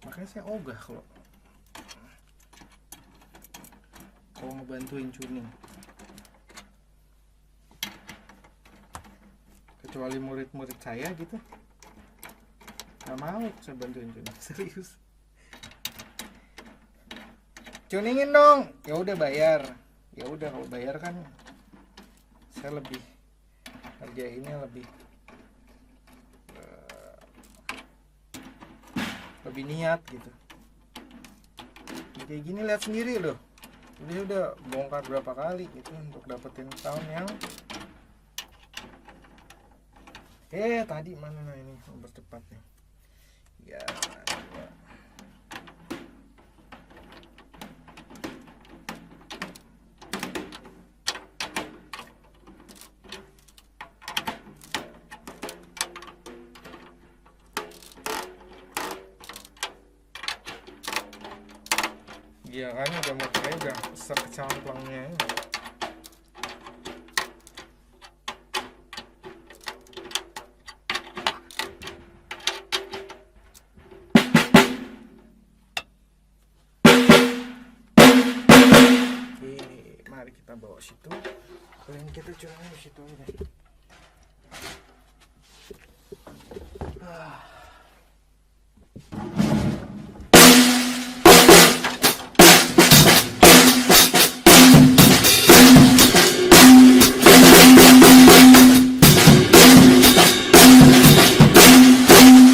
Makanya saya ogah kalau ngebantuin tuning. Kecuali murid-murid saya gitu, nggak mau saya bantuin tuning, serius. Tuningin dong, ya udah bayar, ya udah kalau bayar kan saya lebih ngerjainnya lebih niat gitu. Kayak gini lihat sendiri loh, dia udah bongkar berapa kali gitu untuk dapetin sound yang tadi mana ini nomor cepatnya ya. Iya kan udah mau udah sekecamplangnya. Mari kita bawa situ, kemudian kita curangnya di situ aja.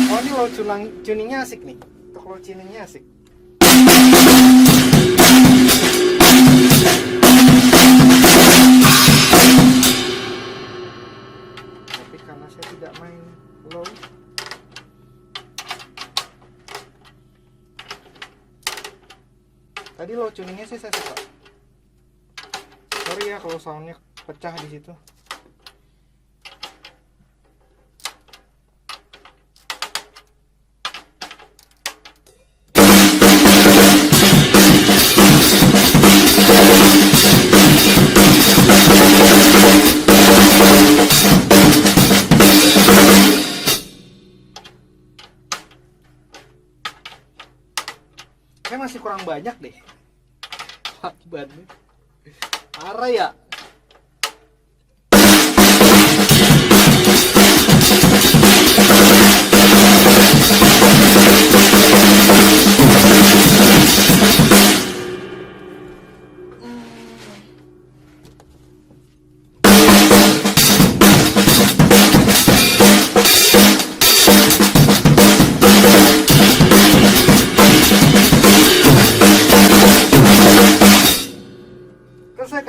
Oh ini lo tuningnya asik nih, untuk lo tuningnya asik. Karena saya tidak main low, tadi low tuningnya sih saya suka. Sorry ya kalau soundnya pecah di situ. Kayak masih kurang banyak deh bannya, parah ya.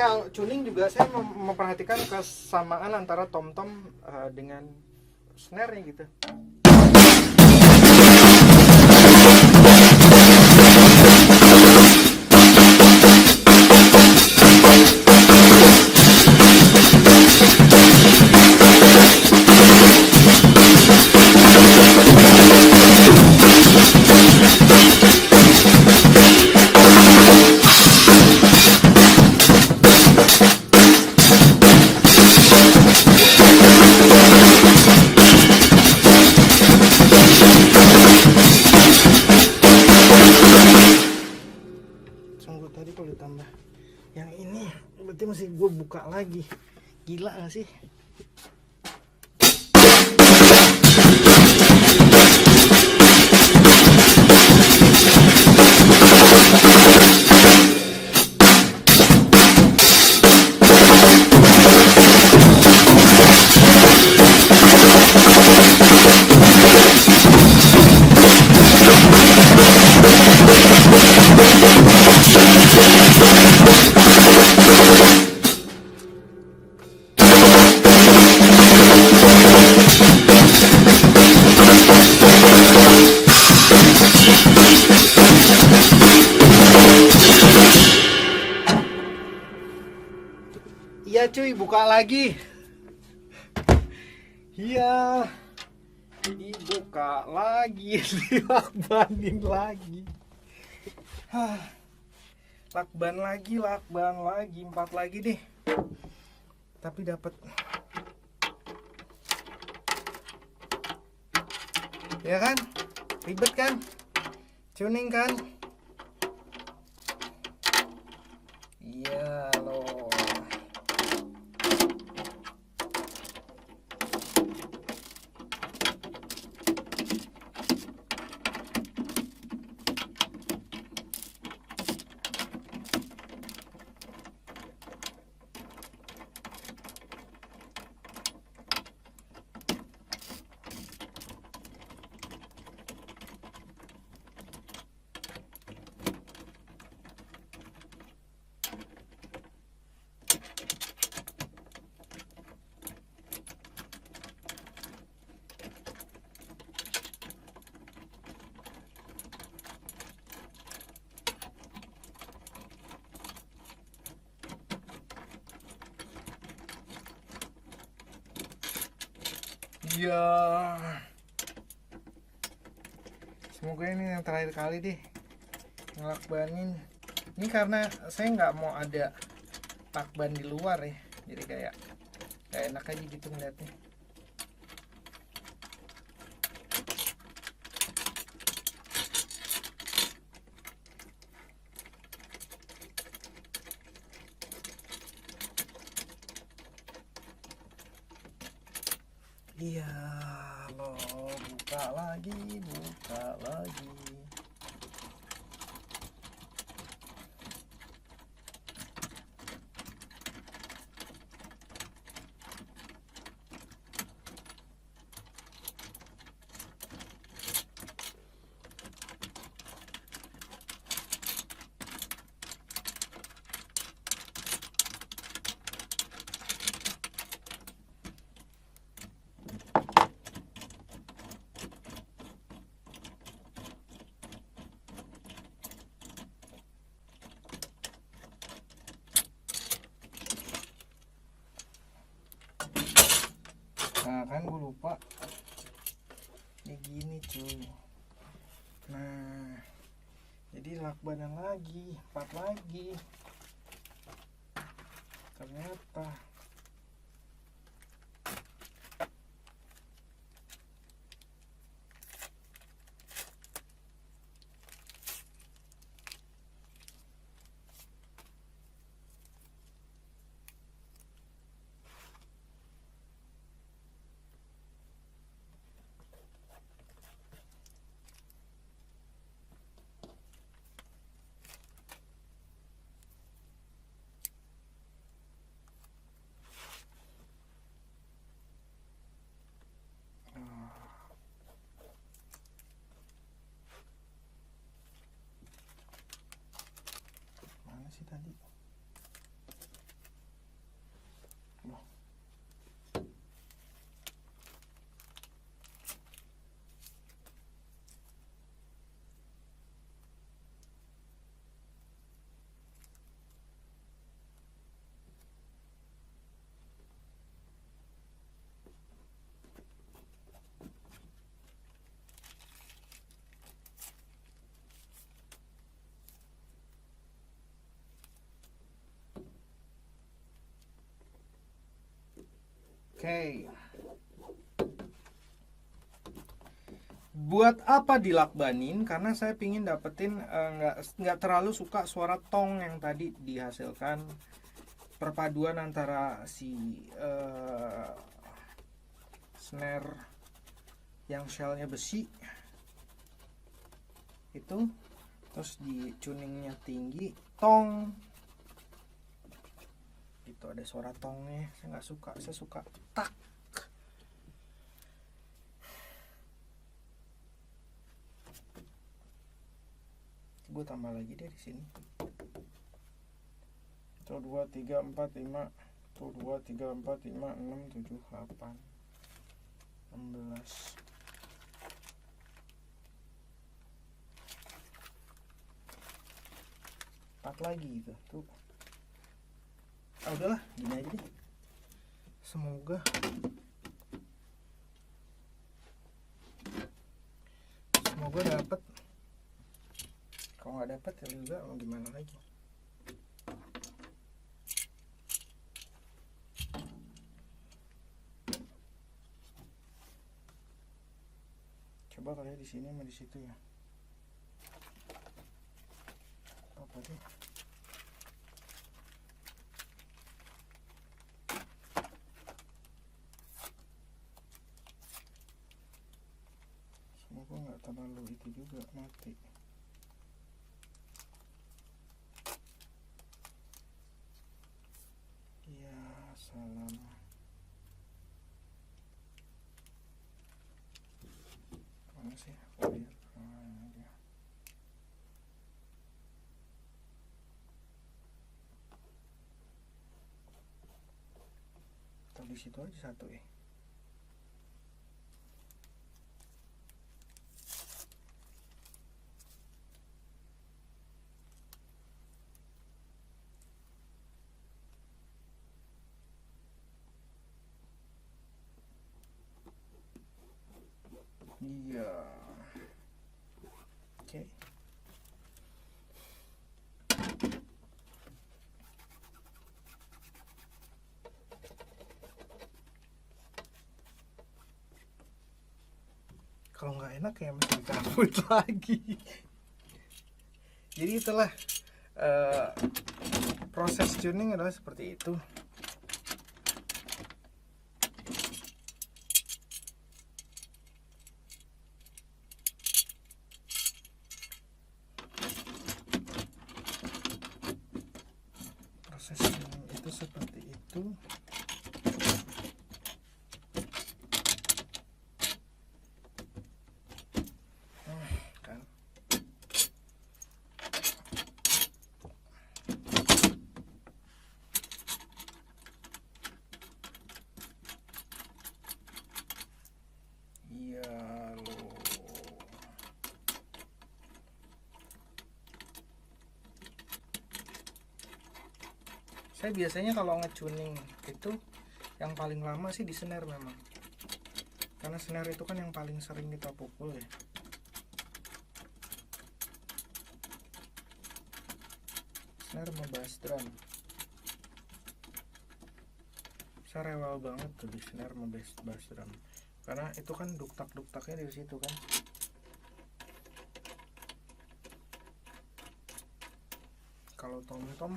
Kalau tuning juga saya memperhatikan kesamaan antara tom-tom dengan snare-nya gitu. tunggu, tadi kalau ditambah yang ini berarti masih gue buka lagi. Gila gak sih? Iya cuy, buka lagi. Iya, dibuka lagi, dilakbanin lagi. Lakban lagi, 4 lagi deh. Tapi dapat. Ya kan? Ribet kan? Tuning kan? Iya loh. Ya, semoga ini yang terakhir kali deh ngelakbanin. Ini karena saya nggak mau ada lakban di luar ya, jadi kayak enak aja gitu ngeliatnya. Iya loh, buka lagi. Nah kan gue lupa kayak gini cuy. Nah jadi lakbanan lagi, 4 lagi ternyata. Mana sih tadi? Loh. Oke. Buat apa dilakbanin? Karena saya pingin dapetin nggak terlalu suka suara tong yang tadi dihasilkan, perpaduan antara si snare yang shellnya besi itu, terus di tuningnya tinggi, tong gitu, ada suara tongnya. Saya nggak suka, saya suka tak. Gue tambah lagi deh di sini. 1 2 3 4 5 1 2 3 4 5 6 7 8 16. Empat lagi gitu tuh. Udahlah, gini aja deh. Semoga dapat. Kalau nggak dapat ya juga mau gimana lagi. Coba kali di sini sama di situ ya. Apa deh? Semoga nggak terlalu itu juga mati. Ya salam. Mana sih? Oh, lihat. Dia. Atau di situ aja satu ya. Iya. Oke. Kalau nggak enak ya mesti dicabut lagi. Jadi itulah proses tuning adalah seperti itu. Proses tuning itu seperti itu. Kan. Iya loh. Saya biasanya kalau ngetuning itu yang paling lama sih di snare memang. Karena snare itu kan yang paling sering kita pukul ya. Snare sama bass drum. Saya rewel banget tuh di snare sama bass drum. Karena itu kan duktak-duktaknya dari situ kan. Kalau tom-tom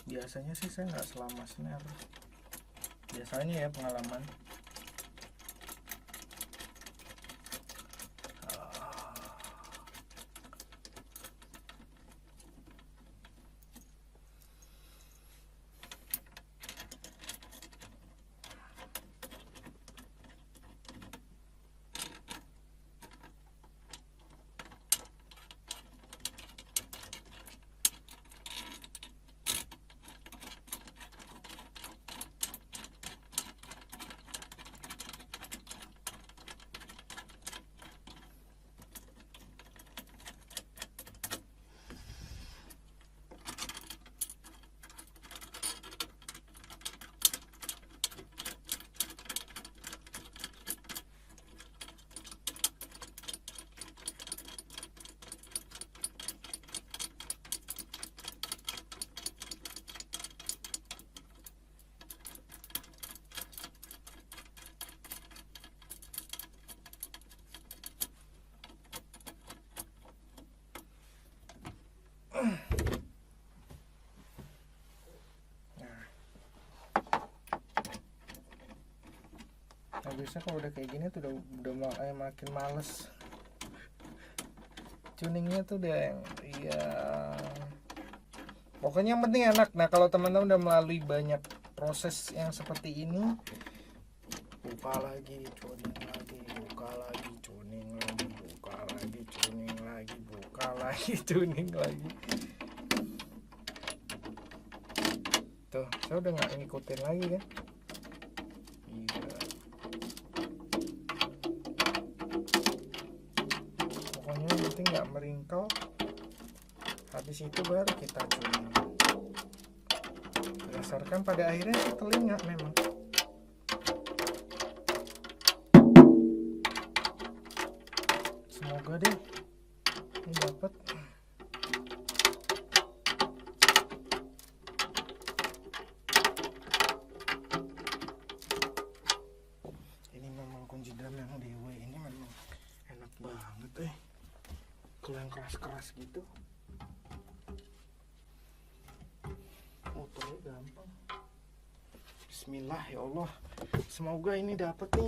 biasanya sih saya nggak selama snare. Biasanya ya pengalaman. biasanya kalau udah kayak gini tuh makin males. Tuningnya tuh udah yang iya. Pokoknya yang penting enak. Nah kalau teman-teman udah melalui banyak proses yang seperti ini, buka lagi, tuning lagi, buka lagi, tuning lagi, buka lagi, tuning lagi, buka lagi, tuning lagi. Tuh, saya udah nggak ngikutin lagi kan. Iya. Pokoknya yang penting nggak meringkel. Habis itu baru kita tuning. Berdasarkan pada akhirnya telinga memang. Semoga deh ini dapat. Ini memang kunci drum yang DW ini memang enak banget kalau yang keras-keras gitu. Motornya gampang. Bismillah ya Allah. Semoga ini dapat nih.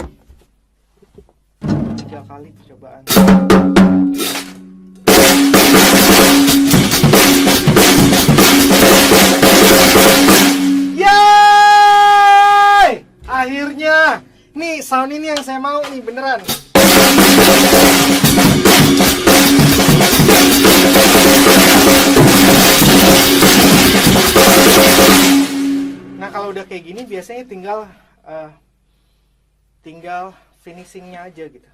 3 kali percobaan. Yeay! Akhirnya. Nih sound ini yang saya mau nih beneran. Nah kalau udah kayak gini biasanya tinggal finishingnya aja gitu.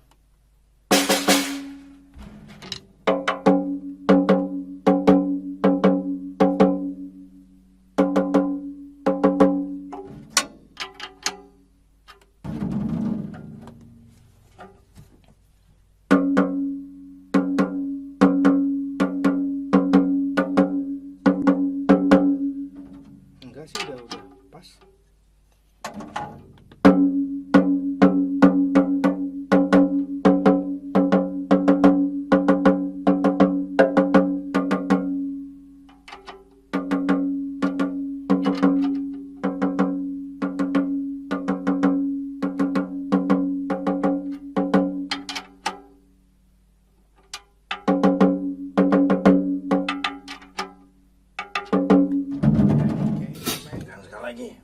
Enggak sih udah pas. Lagi.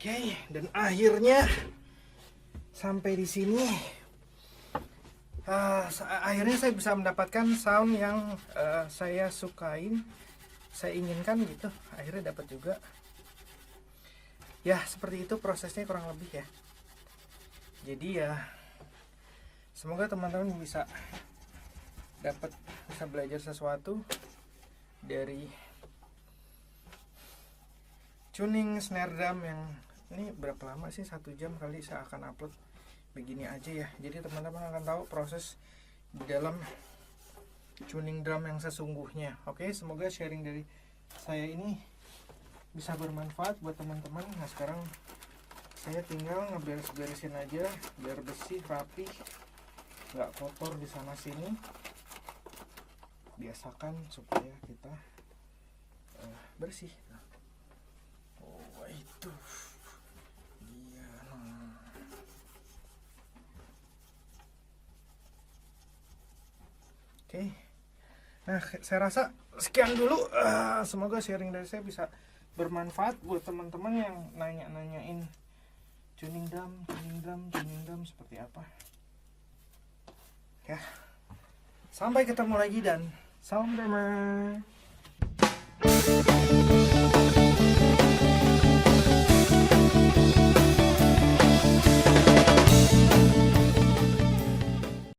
Oke, dan akhirnya sampai di sini. Akhirnya saya bisa mendapatkan sound yang saya sukain, saya inginkan gitu. Akhirnya dapat juga. Ya seperti itu prosesnya kurang lebih ya. Jadi ya semoga teman-teman bisa belajar sesuatu dari tuning snare drum yang ini berapa lama sih, 1 jam kali saya akan upload begini aja ya. Jadi teman-teman akan tahu proses di dalam tuning drum yang sesungguhnya. Oke, semoga sharing dari saya ini bisa bermanfaat buat teman-teman. Nah sekarang saya tinggal ngeberes-beresin aja biar bersih, rapi, nggak kotor di sana sini. Biasakan supaya kita bersih. Oh itu iya. Oke. Nah saya rasa sekian dulu. Semoga sharing dari saya bisa bermanfaat buat teman-teman yang nanyain tuning drum seperti apa ya. Sampai ketemu lagi dan salam drama.